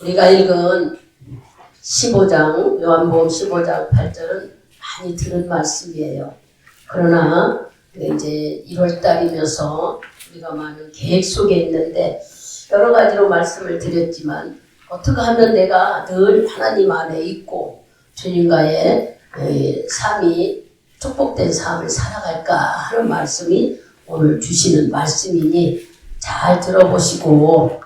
우리가 읽은 15장, 요한복음 15장 8절은 많이 들은 말씀이에요. 그러나 이제 1월달이면서 우리가 많은 계획 속에 있는데 여러 가지로 말씀을 드렸지만 어떻게 하면 내가 늘 하나님 안에 있고 주님과의 삶이 축복된 삶을 살아갈까 하는 말씀이 오늘 주시는 말씀이니 잘 들어보시고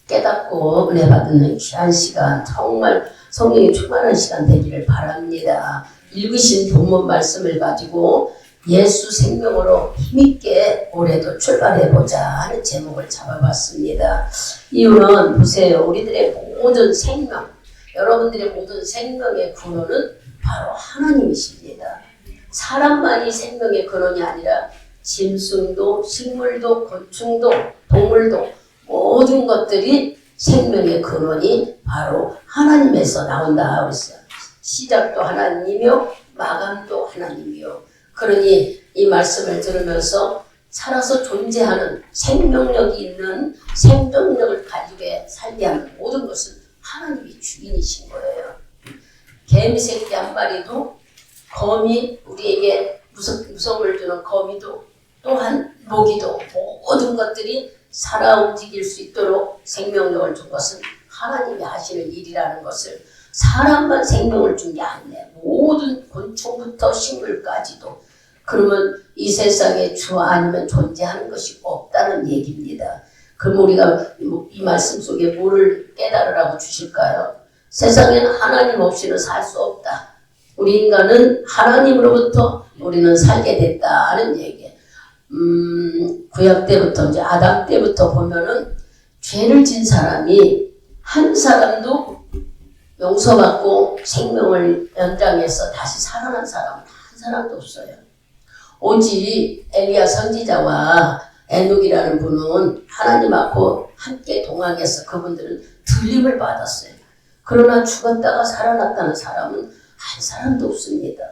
깨닫고 은혜 받는 귀한 시간, 정말 성령이 충만한 시간 되기를 바랍니다. 읽으신 본문 말씀을 가지고 예수 생명으로 힘있게 올해도 출발해보자 하는 제목을 잡아봤습니다. 이유는 보세요. 우리들의 모든 생명, 여러분들의 모든 생명의 근원은 바로 하나님이십니다. 사람만이 생명의 근원이 아니라 짐승도, 식물도, 곤충도, 동물도 모든 것들이 생명의 근원이 바로 하나님에서 나온다 그랬어요. 시작도 하나님이요 마감도 하나님이요. 그러니 이 말씀을 들으면서 살아서 존재하는 생명력이 있는 생존력을 가지고 살게 하는 모든 것은 하나님이 주인이신 거예요. 개미새끼 한 마리도 거미, 우리에게 무서움을 주는 거미도 또한 모기도 모든 것들이 살아 움직일 수 있도록 생명력을 준 것은 하나님이 하시는 일이라는 것을, 사람만 생명을 준 게 아니네. 모든 곤충부터 식물까지도. 그러면 이 세상에 주 아니면 존재하는 것이 없다는 얘기입니다. 그럼 우리가 이 말씀 속에 뭐를 깨달으라고 주실까요? 세상에는 하나님 없이는 살 수 없다. 우리 인간은 하나님으로부터 우리는 살게 됐다는 얘기예요. 구약 때부터 이제 아담 때부터 보면은 죄를 진 사람이 한 사람도 용서받고 생명을 연장해서 다시 살아난 사람은 한 사람도 없어요. 오직 엘리야 선지자와 에녹이라는 분은 하나님 앞으로 함께 동행해서 그분들은 들림을 받았어요. 그러나 죽었다가 살아났다는 사람은 한 사람도 없습니다.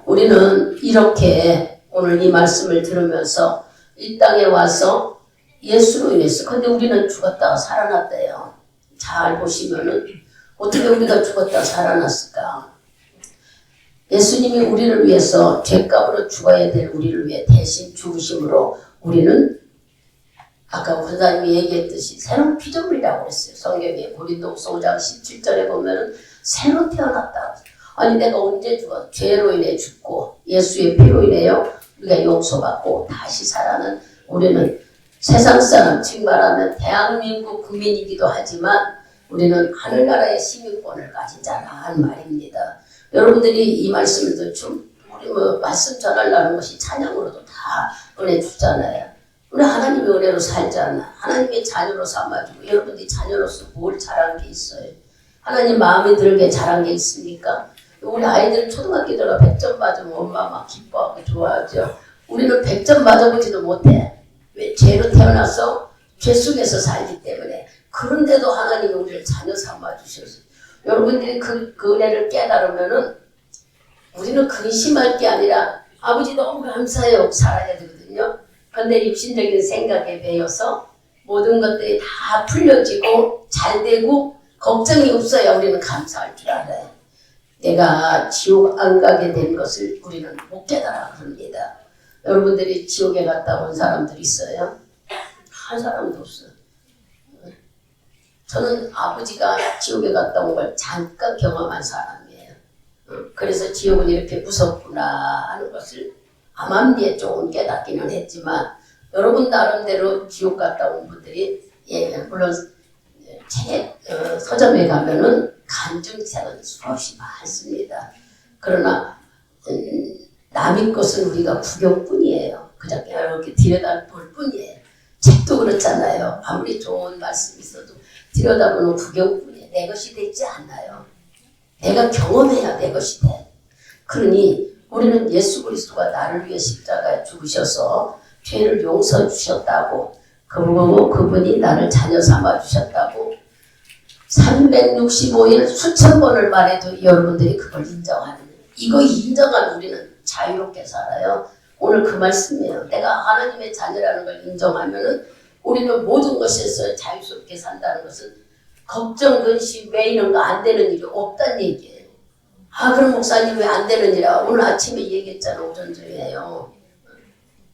우리는 이렇게 오늘 이 말씀을 들으면서 이 땅에 와서 예수로 인해서, 근데 우리는 죽었다가 살아났대요. 잘 보시면은 어떻게 우리가 죽었다가 살아났을까? 예수님이 우리를 위해서 죄값으로 죽어야 될 우리를 위해 대신 죽으심으로 우리는 아까 권사님이 얘기했듯이 새로운 피조물이라고 그랬어요. 성경에 고린도후서 5장 17절에 보면은 새로 태어났다. 아니 내가 언제 죽어? 죄로 인해 죽고 예수의 피로 인해요 우리가 용서받고 다시 살아는 우리는 세상 사람 즉 말하면 대한민국 국민이기도 하지만 우리는 하늘나라의 시민권을 가진 자라는 말입니다. 여러분들이 이 말씀을 듣죠? 우리 말씀 전하려는 것이 찬양으로도 다 은혜 주잖아요. 우리 하나님의 은혜로 살잖아. 하나님의 자녀로 삼아주고 여러분들이 자녀로서 뭘 잘한 게 있어요? 하나님 마음에 들게 잘한 게 있습니까? 우리 아이들은 초등학교 들어가 100점 맞으면 엄마 막 기뻐하고 좋아하죠. 우리는 100점 맞아보지도 못해. 왜? 죄로 태어나서 죄 속에서 살기 때문에. 그런데도 하나님이 우리를 자녀 삼아주셔서 여러분들이 그 은혜를 깨달으면은 우리는 근심할 게 아니라 아버지 너무 감사해요. 살아야 되거든요. 그런데 육신적인 생각에 매여서 모든 것들이 다 풀려지고 잘 되고 걱정이 없어야 우리는 감사할 줄 알아요. 내가 지옥 안 가게 된 것을 우리는 못 깨달아 그럽니다. 여러분들이 지옥에 갔다 온 사람들 있어요? 한 사람도 없어요. 저는 아버지가 지옥에 갔다 온 걸 잠깐 경험한 사람이에요. 그래서 지옥은 이렇게 무섭구나 하는 것을 암암리에 조금 깨닫기는 했지만 여러분 나름대로 지옥 갔다 온 분들이 물론 책 서점에 가면은 간증책은 수없이 많습니다. 그러나 남의 것은 우리가 구경뿐이에요. 그냥 이렇게 들여다볼 뿐이에요. 책도 그렇잖아요. 아무리 좋은 말씀이 있어도 들여다보는 구경뿐이에요. 내 것이 되지 않아요. 내가 경험해야 내 것이 돼. 그러니 우리는 예수 그리스도가 나를 위해 십자가에 죽으셔서 죄를 용서해 주셨다고, 그분이 나를 자녀 삼아 주셨다고 365일 수천 번을 말해도 여러분들이 그걸 인정하는, 이거 인정한 우리는 자유롭게 살아요. 오늘 그 말씀이에요. 내가 하나님의 자녀라는 걸 인정하면은 우리는 모든 것에서 자유스럽게 산다는 것은 걱정, 근심, 왜 이런 거 안 되는 일이 없다는 얘기예요. 아, 그럼 목사님 왜 안 되는 일이야? 오늘 아침에 얘기했잖아, 오전 중에요.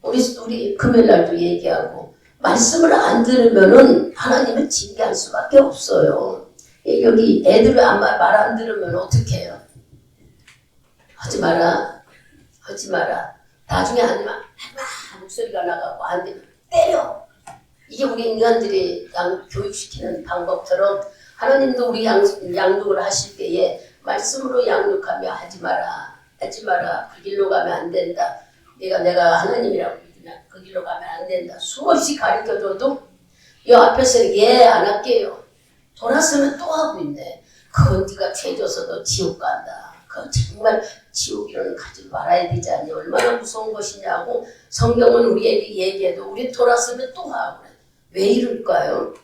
우리 금요일 날도 얘기하고, 말씀을 안 들으면은 하나님을 징계할 수밖에 없어요. 여기 애들 말 안 들으면 어떻게 해요? 하지 마라. 하지 마라. 나중에 하지 마. 목소리가 나가고 안 되면 때려. 이게 우리 인간들이 교육시키는 방법처럼 하나님도 우리 양육을 하실 때에 말씀으로 양육하며 하지 마라. 하지 마라. 그 길로 가면 안 된다. 내가 하나님이라고 믿으면 그 길로 가면 안 된다. 수없이 가르쳐줘도 이 앞에서 예 안 할게요. 돌았으면 또 하고 있네. 그건 네가 죄져서도 지옥 간다. 그건 정말 지옥이라는 가지 말아야 되지 않니? 얼마나 무서운 것이냐고 성경은 우리에게 얘기해도 우리 돌았으면 또 하고 그래. 왜 이럴까요?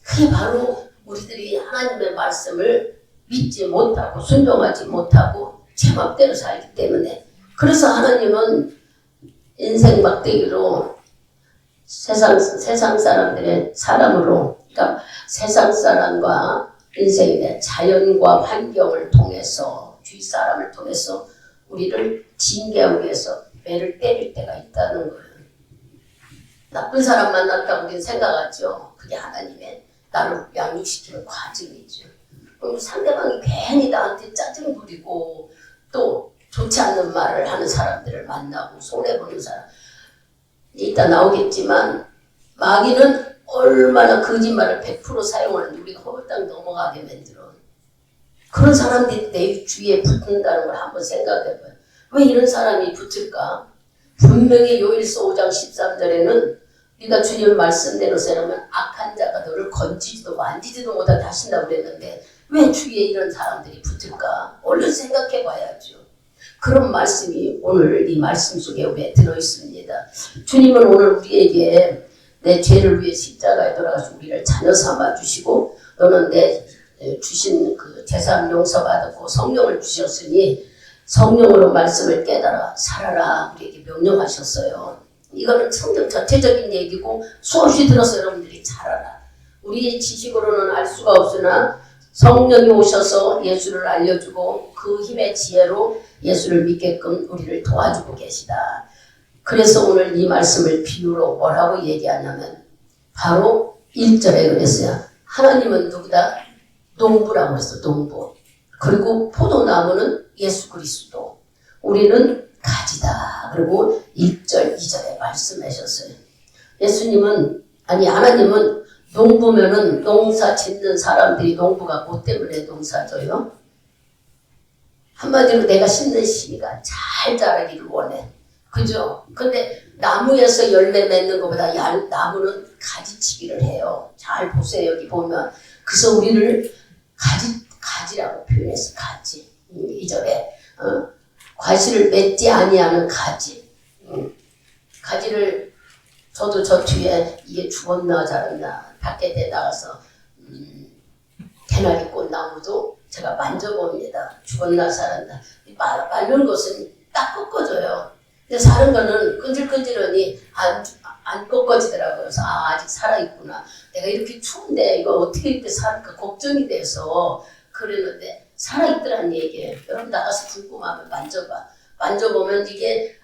그게 바로 우리들이 하나님의 말씀을 믿지 못하고 순종하지 못하고 제 맘대로 살기 때문에. 그래서 하나님은 인생 막대기로 세상 사람들의 사람으로, 그러니까 세상 사람과 인생의 자연과 환경을 통해서, 주위 사람을 통해서 우리를 징계하기 위해서 매를 때릴 때가 있다는 거예요. 나쁜 사람 만났다고 우리는 생각하죠. 그게 하나님의 나를 양육시키는 과정이죠. 그럼 상대방이 괜히 나한테 짜증 부리고 또 좋지 않는 말을 하는 사람들을 만나고 손해보는 사람 이따 나오겠지만, 마귀는 얼마나 거짓말을 100% 사용하는지 우리가 허물땅 넘어가게 만들어. 그런 사람들이 내 주위에 붙는다는 걸 한번 생각해봐요. 왜 이런 사람이 붙을까? 분명히 요일서 5장 13절에는 네가 주님 말씀대로 살면 악한 자가 너를 건지지도 만지지도 못하게 하신다고 그랬는데 왜 주위에 이런 사람들이 붙을까? 얼른 생각해봐야죠. 그런 말씀이 오늘 이 말씀 속에 왜 들어있습니다. 주님은 오늘 우리에게 내 죄를 위해 십자가에 돌아가서 우리를 자녀 삼아 주시고, 너는 내 주신 그 제사함 용서받았고 성령을 주셨으니 성령으로 말씀을 깨달아 살아라 우리에게 명령하셨어요. 이거는 성경 전체적인 얘기고 수없이 들어서 여러분들이 잘 알아. 우리의 지식으로는 알 수가 없으나 성령이 오셔서 예수를 알려주고 그 힘의 지혜로 예수를 믿게끔 우리를 도와주고 계시다. 그래서 오늘 이 말씀을 비유로 뭐라고 얘기하냐면 바로 1절에 그랬어요. 하나님은 누구다? 농부라고 그랬어. 농부. 그리고 포도나무는 예수 그리스도. 우리는 가지다. 그리고 1절 2절에 말씀하셨어요. 하나님은 농부면은 농사 짓는 사람들이 농부가 뭐 때문에 농사 져요? 한마디로 내가 심는 씨가 잘 자라기를 원해. 그죠? 근데 나무에서 열매 맺는 것보다 나무는 가지치기를 해요. 잘 보세요. 여기 보면. 그래서 우리를 가지라고 표현해서 가지. 2절에 과실을 맺지 아니하는 가지. 가지를 저도 저 뒤에 이게 죽었나 자랐나 밖에 나가서 개나리 꽃나무도 제가 만져봅니다. 죽었나 살았나. 마른 것은 딱 꺾어져요. 근데 사는 거는 끈질끈질하니 안 꺾어지더라고요. 그래서 아직 살아있구나. 내가 이렇게 추운데 이거 어떻게 이렇게 살까 걱정이 돼서 그랬는데 살아있더란 얘기예요. 여러분 나가서 궁금하면 만져봐. 만져보면 이게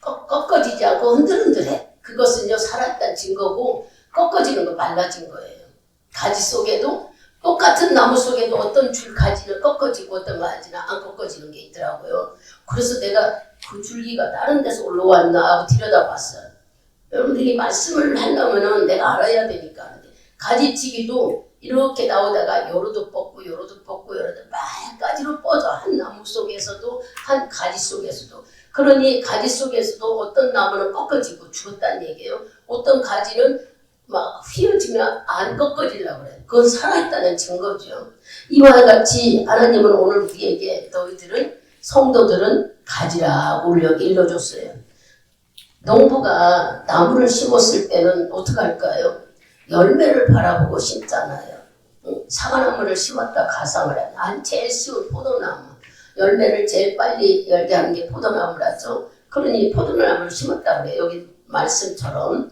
꺾어지지 않고 흔들흔들해. 그것은요 살아있다는 증거고 꺾어지는 거 말라진 거예요. 가지 속에도 똑같은 나무 속에도 어떤 줄 가지는 꺾어지고 어떤 가지는 안 꺾어지는 게 있더라고요. 그래서 내가 그 줄기가 다른 데서 올라왔나 하고 들여다봤어요. 여러분들이 말씀을 하려면은 내가 알아야 되니까. 가지치기도 이렇게 나오다가 요로도 뻗고 요로도 뻗고 요로도 막 가지로 뻗어. 한 나무 속에서도 한 가지 속에서도. 그러니 가지 속에서도 어떤 나무는 꺾어지고 죽었다는 얘기예요. 어떤 가지는 막 휘어지면 안 꺾어지려고 그래. 그건 살아있다는 증거죠. 이와 같이 하나님은 오늘 우리에게 너희들은 성도들은 가지라고 일러줬어요. 농부가 나무를 심었을 때는 어떻게 할까요? 열매를 바라보고 심잖아요. 사과나무를 심었다 가상을 해. 제일 쉬운 포도나무. 열매를 제일 빨리 열게 하는 게 포도나무라죠. 그러니 포도나무를 심었다고 해요. 여기 말씀처럼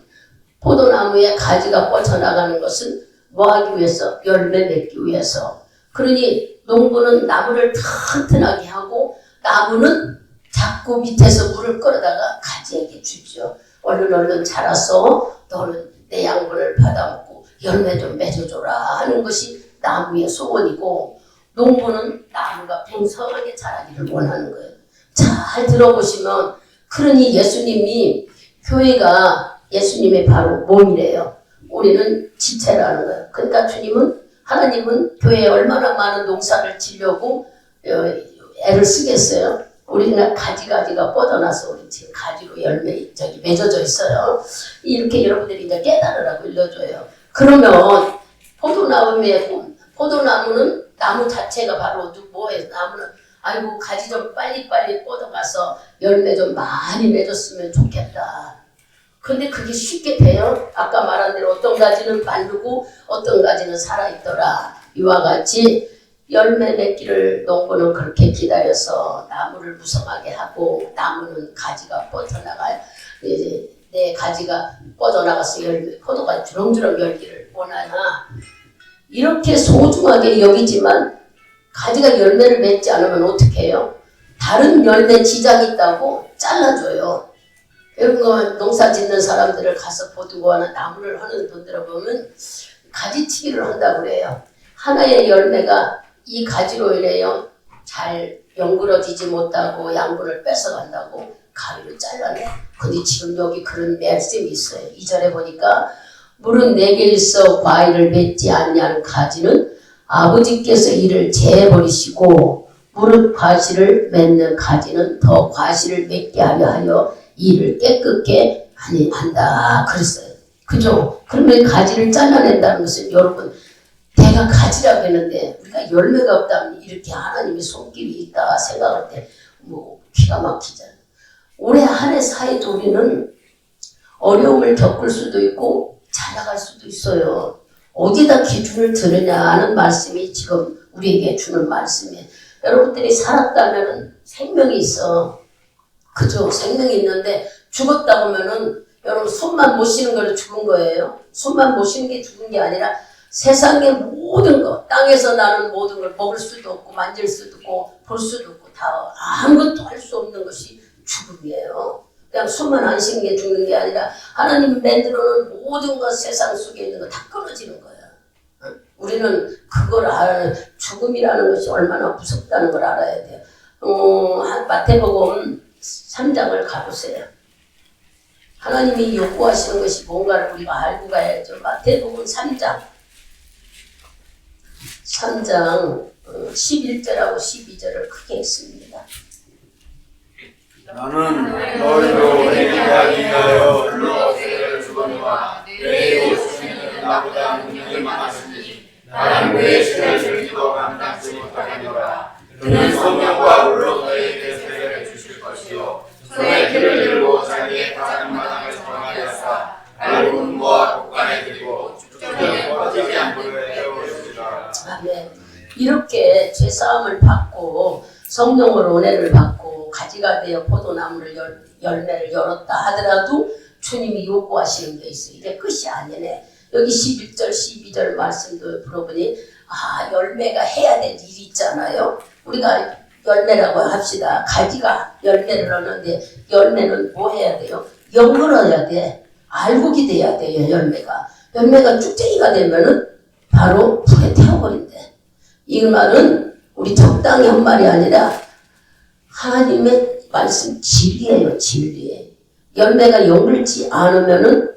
포도나무에 가지가 뻗쳐나가는 것은 뭐 하기 위해서? 열매 맺기 위해서. 그러니 농부는 나무를 튼튼하게 하고 나무는 자꾸 밑에서 물을 끌어다가 가지에게 주죠. 얼른 자라서 너는 내 양분을 받아먹고 열매 좀 맺어줘라 하는 것이 나무의 소원이고, 농부는 나무가 풍성하게 자라기를 원하는 거예요. 잘 들어보시면, 그러니 예수님이, 교회가 예수님의 바로 몸이래요. 우리는 지체라는 거예요. 그러니까 하나님은 교회에 얼마나 많은 농사를 지려고 애를 쓰겠어요. 우리는 가지가 뻗어나서 우리 지금 가지로 열매 맺어져 있어요. 이렇게 여러분들이 이제 깨달으라고 일러줘요. 그러면 포도나무는 나무 자체가 바로 뭐예요? 나무는 아이고 가지 좀 빨리빨리 뻗어가서 열매 좀 많이 맺었으면 좋겠다. 근데 그게 쉽게 돼요? 아까 말한 대로 어떤 가지는 마르고 어떤 가지는 살아있더라. 이와 같이 열매 맺기를 농부는 그렇게 기다려서 나무를 무성하게 하고, 나무는 가지가 뻗어나가요. 이제 내 가지가 뻗어나가서 포도가 주렁주렁 열기를 원하나, 이렇게 소중하게 여기지만 가지가 열매를 맺지 않으면 어떻게 해요? 다른 열매 지장이 있다고 잘라줘요. 이런 거 농사 짓는 사람들을 가서 보두고하는 나무를 하는 분들을 보면 가지치기를 한다고 그래요. 하나의 열매가 이 가지로 인해요 잘 연그러지지 못하고 양분을 뺏어간다고 가위로 잘라내. 근데 지금 여기 그런 말씀이 있어요. 2절에 보니까 물은 내게 있어 과일을 맺지 않냐는 가지는 아버지께서 이를 재버리시고, 무릇 과실을 맺는 가지는 더 과실을 맺게 하려 이를 깨끗게 한다 그랬어요. 그죠? 그러면 가지를 잘라낸다는 것은, 여러분 내가 가지라고 했는데 우리가 열매가 없다면 이렇게 하나님의 손길이 있다 생각할 때 뭐 기가 막히잖아요. 올해 한 해 사이도 우리는 어려움을 겪을 수도 있고 잘 나갈 수도 있어요. 어디다 기준을 드느냐 하는 말씀이 지금 우리에게 주는 말씀이에요. 여러분들이 살았다면 생명이 있어. 그죠? 생명이 있는데 죽었다 보면은 여러분 손만 못 쉬는 걸로 죽은 거예요. 손만 못 쉬는 게 죽은 게 아니라 세상의 모든 것, 땅에서 나는 모든 걸 먹을 수도 없고 만질 수도 없고 볼 수도 없고 다 아무것도 할 수 없는 것이 죽음이에요. 그냥 손만 안 쉬는 게 죽는 게 아니라 하나님이 만들어놓은 모든 것, 세상 속에 있는 거 다 끊어지는 거야. 우리는 그걸 죽음이라는 것이 얼마나 무섭다는 걸 알아야 돼요. 마태복음 3장을 가보세요. 하나님이 요구하시는 것이 뭔가를 우리가 알고 가야죠. 마태복음 3장 11절하고 12절을 크게 읽습니다. 나는 너희로 행하기 위하여 너희를 주거니와 내 오시는 나보다 능력이 많으시니 나는 그의 신을 즐기고 감당치 못하겠노라. 그는 성령과 물로 너희에게 세례를 주실 것이요 손에 피를 들고 자기의 가장마당을 정하였사 알군과 곡간에 들고 쭉정에 꺼지지 않도록 해오시리라. 아멘. 이렇게 죄사함을 받고 성령으로 은혜를 받고 가지가 되어 포도나무를 열매를 열었다 하더라도 주님이 요구하시는 게 있어요. 이게 끝이 아니네. 여기 11절 12절 말씀도 들어보니 열매가 해야 될 일이 있잖아요. 우리가 열매라고 합시다. 가지가 열매를 얻는데 열매는 뭐 해야 돼요? 연결해야 돼. 알곡이 돼야 돼요. 열매가 쭉쟁이가 되면은 바로 불에 태워버린대. 이 말은 우리 적당히 한 말이 아니라 하나님의 말씀 진리예요. 진리. 열매가 연결지 않으면은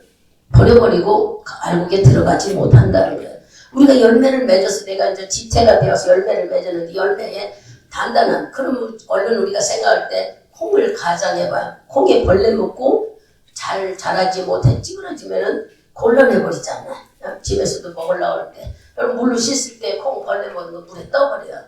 버려버리고 알곡에 들어가지 못한다는 거예요. 우리가 열매를 맺어서 내가 이제 지체가 되어서 열매를 맺었는데 열매에 단단한, 그러면 얼른 우리가 생각할 때 콩을 가장해봐요. 콩에 벌레 먹고 잘 자라지 못해 찌그러지면은 곤란해버리잖아요. 집에서도 먹으려고 할 때. 여러분 물로 씻을 때 콩 벌레 먹는 거 물에 떠버려요.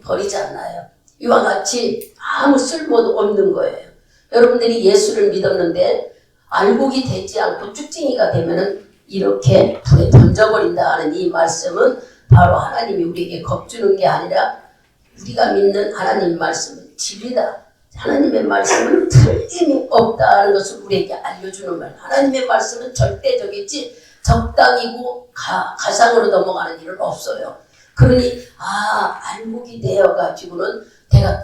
버리지 않아요. 이와 같이 아무 쓸모도 없는 거예요. 여러분들이 예수를 믿었는데 알곡이 되지 않고 쭉쟁이가 되면은 이렇게 불에 던져버린다 하는 이 말씀은 바로 하나님이 우리에게 겁주는 게 아니라 우리가 믿는 하나님 말씀은 진리다. 하나님의 말씀은 틀림이 없다는 것을 우리에게 알려주는 말. 하나님의 말씀은 절대적이지 적당이고 가상으로 넘어가는 일은 없어요. 그러니 알곡이 되어가지고는 내가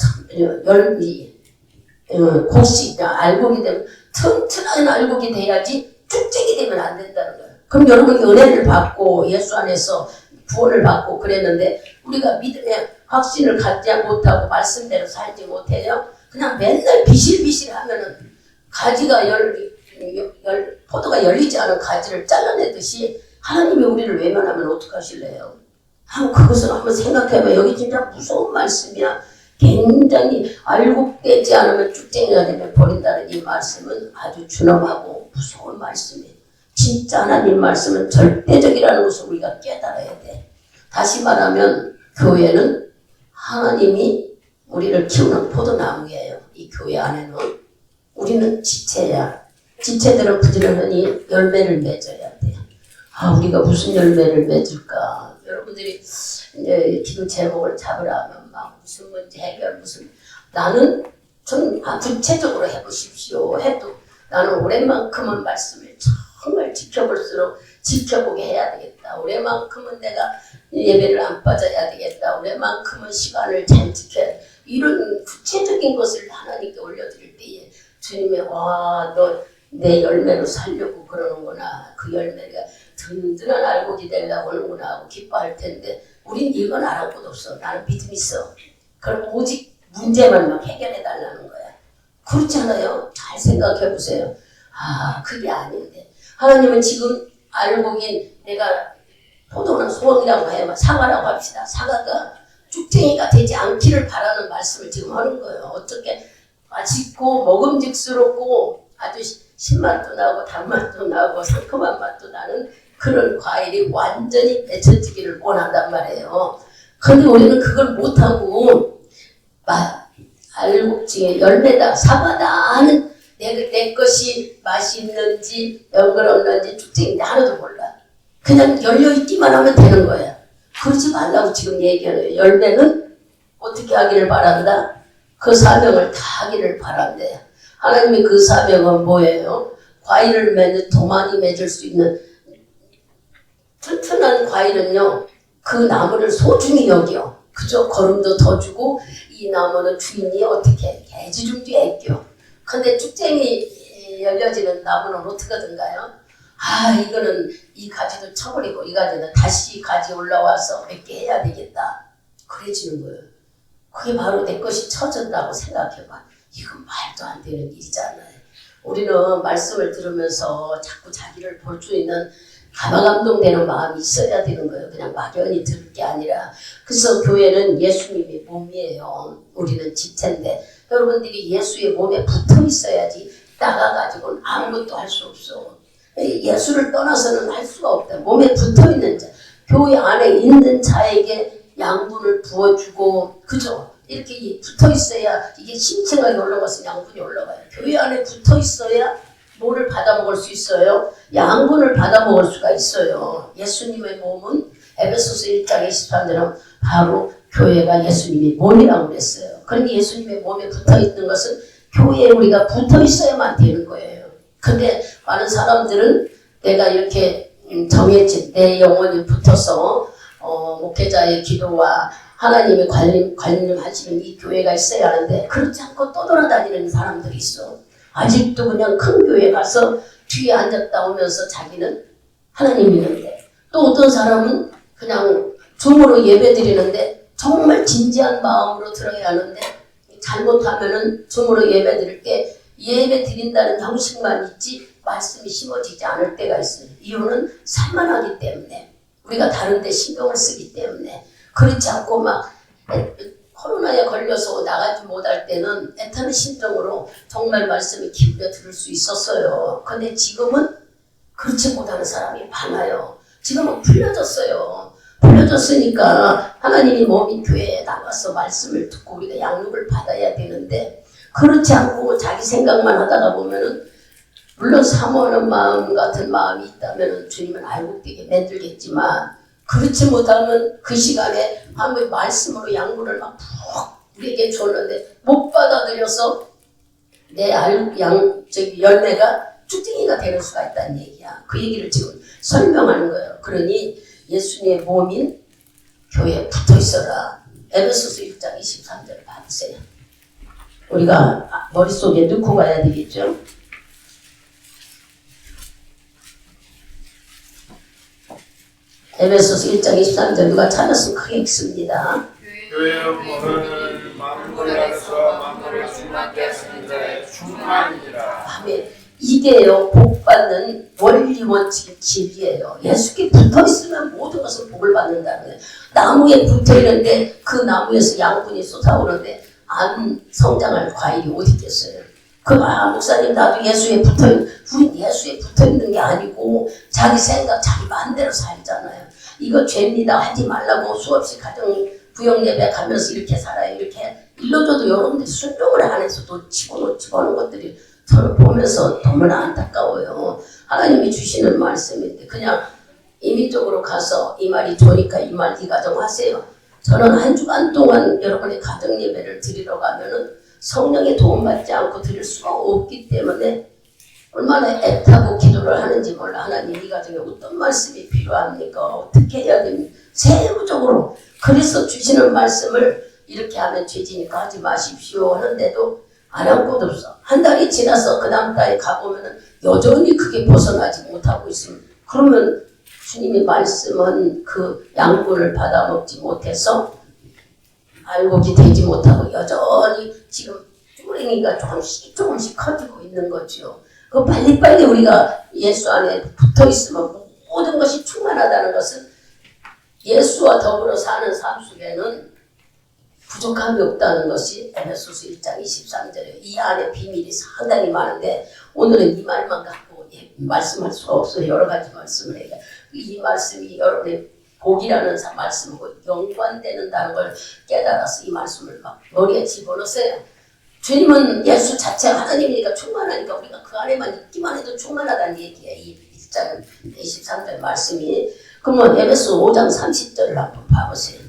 곡식 알곡이 되면 튼튼한 알곡이 돼야지 쭉쟁이 되면 안 된다는 거예요. 그럼 여러분이 은혜를 받고 예수 안에서 구원을 받고 그랬는데 우리가 믿음의 확신을 갖지 못하고 말씀대로 살지 못해요. 그냥 맨날 비실비실 하면은 가지가 포도가 열리지 않은 가지를 잘라내듯이 하나님이 우리를 외면하면 어떡하실래요? 그것을 한번 생각해봐. 여기 진짜 무서운 말씀이야. 굉장히 알곡되지 않으면 쭉쟁이가 되면 버린다는 이 말씀은 아주 준엄하고 무서운 말씀이에요. 진짜 하나님 말씀은 절대적이라는 것을 우리가 깨달아야 돼. 다시 말하면 교회는 하나님이 우리를 키우는 포도나무예요. 이 교회 안에는 우리는 지체야. 지체들은 부지런히 열매를 맺어야 돼. 우리가 무슨 열매를 맺을까? 여러분들이 이제 기도 제목을 잡으라 하면 막 무슨 문제 해결 나는 좀 구체적으로 해보십시오 해도 나는 올해만큼은 말씀을 정말 지켜볼수록 지켜보게 해야 되겠다. 올해만큼은 내가 예배를 안 빠져야 되겠다. 올해만큼은 시간을 잘 지켜야 돼. 이런 구체적인 것을 하나님께 올려드릴 때에 주님이 너 내 열매로 살려고 그러는구나. 그 열매가 든든한 알곡이 되려고 하는구나 하고 기뻐할 텐데 우린 이건 알 것도 없어. 나는 믿음 있어. 그럼 오직 문제만 막 해결해 달라는 거야. 그렇지 않아요? 잘 생각해 보세요. 그게 아닌데 하나님은 지금 알곡인 내가 포도는 소원이라고 해요. 사과라고 합시다. 사과가 쭉쟁이가 되지 않기를 바라는 말씀을 지금 하는 거예요. 어떻게 맛있고 먹음직스럽고 아주 신맛도 나고 단맛도 나고 상큼한 맛도 나는 그런 과일이 완전히 맺혀지기를 원한단 말이에요. 그런데 우리는 그걸 못하고 알곡중에 열매다 사과다 하는 내 것이 맛이 있는지 연그럽는지 쭉쟁인지 하나도 몰라. 그냥 열려있기만 하면 되는 거야. 그러지 말라고 지금 얘기하는 거예요. 열매는 어떻게 하기를 바란다? 그 사명을 다 하기를 바란대요. 하나님의 그 사명은 뭐예요? 과일을 더 많이 맺을 수 있는 튼튼한 과일은요. 그 나무를 소중히 여겨. 그죠? 거름도 더 주고 이 나무는 주인이 어떻게 애지중지 애껴. 근데 쭉쟁이 열려지는 나무는 어떻게 하던가요? 이거는 이 가지도 쳐버리고 이 가지는 다시 가지 올라와서 맺게 해야 되겠다. 그래지는 거예요. 그게 바로 내 것이 쳐졌다고 생각해봐. 이건 말도 안 되는 일이잖아요. 우리는 말씀을 들으면서 자꾸 자기를 볼 수 있는 감화감동되는 마음이 있어야 되는 거예요. 그냥 막연히 들을 게 아니라. 그래서 교회는 예수님의 몸이에요. 우리는 지체인데 여러분들이 예수의 몸에 붙어 있어야지 나가가지고는 아무것도 할 수 없어. 예수를 떠나서는 할 수가 없다. 몸에 붙어 있는 자, 교회 안에 있는 자에게 양분을 부어주고, 그죠? 이렇게 붙어 있어야 이게 신체가 올라가서 양분이 올라가요. 교회 안에 붙어 있어야 뭐를 받아 먹을 수 있어요? 양분을 받아 먹을 수가 있어요. 예수님의 몸은 에베소서 1장 23절은 바로 교회가 예수님의 몸이라고 그랬어요. 그런데 예수님의 몸에 붙어 있는 것은 교회에 우리가 붙어 있어야만 되는 거예요. 근데 많은 사람들은 내가 이렇게 정해진 내 영혼이 붙어서 목회자의 기도와 하나님이 관림하시는 이 교회가 있어야 하는데 그렇지 않고 떠돌아다니는 사람들이 있어. 아직도 그냥 큰 교회 가서 뒤에 앉았다 오면서 자기는 하나님 믿는데 또 어떤 사람은 그냥 줌으로 예배 드리는데 정말 진지한 마음으로 들어야 하는데 잘못하면은 줌으로 예배 드릴 때 예배 드린다는 형식만 있지 말씀이 심어지지 않을 때가 있어요. 이유는 산만하기 때문에 우리가 다른 데 신경을 쓰기 때문에 그렇지 않고 막 코로나에 걸려서 나가지 못할 때는 애타는 심정으로 정말 말씀을 기울여 들을 수 있었어요. 근데 지금은 그렇지 못하는 사람이 많아요. 지금은 풀려졌어요. 풀려졌으니까 하나님이 몸인 교회에 나가서 말씀을 듣고 우리가 양육을 받아야 되는데 그렇지 않고 자기 생각만 하다가 보면은 물론 사모하는 마음 같은 마음이 있다면 주님은 알곡되게 만들겠지만 그렇지 못하면 그 시간에 한번 말씀으로 양분을 막 푹 우리에게 줬는데 못 받아들여서 내 열매가 쭉쟁이가 되는 수가 있다는 얘기야. 그 얘기를 지금 설명하는 거예요. 그러니 예수님의 몸인 교회에 붙어 있어라. 에베소서 1장 23절을 받으세요. 우리가 머릿속에 넣고 가야 되겠죠. 에베소서 1장 23절 누가 찾았으면 크게 읽습니다. 교회의 몸은 만물 안에서 만물을 충만케 하시는 자의 충만이니라. 아멘. 이게요, 복받는 원리 원칙의 진리예요. 예수께 붙어 있으면 모든 것을 복을 받는다는 거예요. 나무에 붙어 있는데 그 나무에서 양분이 쏟아오는데 안 성장할 과일이 어디 있겠어요? 목사님 나도 예수에 붙어 우린 예수에 붙어 있는 게 아니고 자기 생각, 자기 마음대로 살잖아요. 이거 죄입니다. 하지 말라고 수없이 가정 부영 예배 가면서 이렇게 살아요. 이렇게 일러줘도 여러분들이 순종을 안 해서 또 집어넣는 것들이 저는 보면서 너무나 안타까워요. 하나님이 주시는 말씀인데 그냥 임의적으로 가서 이 말이 좋으니까 이 말 이 가정 하세요. 저는 한 주간 동안 여러분의 가정 예배를 드리러 가면은 성령의 도움받지 않고 드릴 수가 없기 때문에 얼마나 애타고 기도를 하는지 몰라. 하나님 이 가정에 어떤 말씀이 필요합니까? 어떻게 해야 됩니까? 세부적으로 그래서 주시는 말씀을 이렇게 하면 죄지니까 하지 마십시오 하는데도 안 한 곳 없어. 한 달이 지나서 그 다음 달에 가보면 여전히 그게 벗어나지 못하고 있으면 그러면 주님이 말씀은 그 양분을 받아 먹지 못해서 알곡이 되지 못하고 여전히 지금 쭈랭이가 조금씩 커지고 있는 거죠. 그 빨리빨리 우리가 예수 안에 붙어 있으면 모든 것이 충만하다는 것은 예수와 더불어 사는 삶 속에는 부족함이 없다는 것이 에베소서 1장 23절이에요. 이 안에 비밀이 상당히 많은데 오늘은 이 말만 갖고 말씀할 수가 없어요. 여러 가지 말씀을 해요. 이 말씀이 여러분의 복이라는 말씀하고 연관되는다는 걸 깨달아서 이 말씀을 막 머리에 집어넣으세요. 주님은 예수 자체가 하나님이니까 충만하니까 우리가 그 안에만 있기만 해도 충만하다는 얘기예요. 이 1장 23절 말씀이. 그러면 에베소 5장 30절을 한번 봐보세요.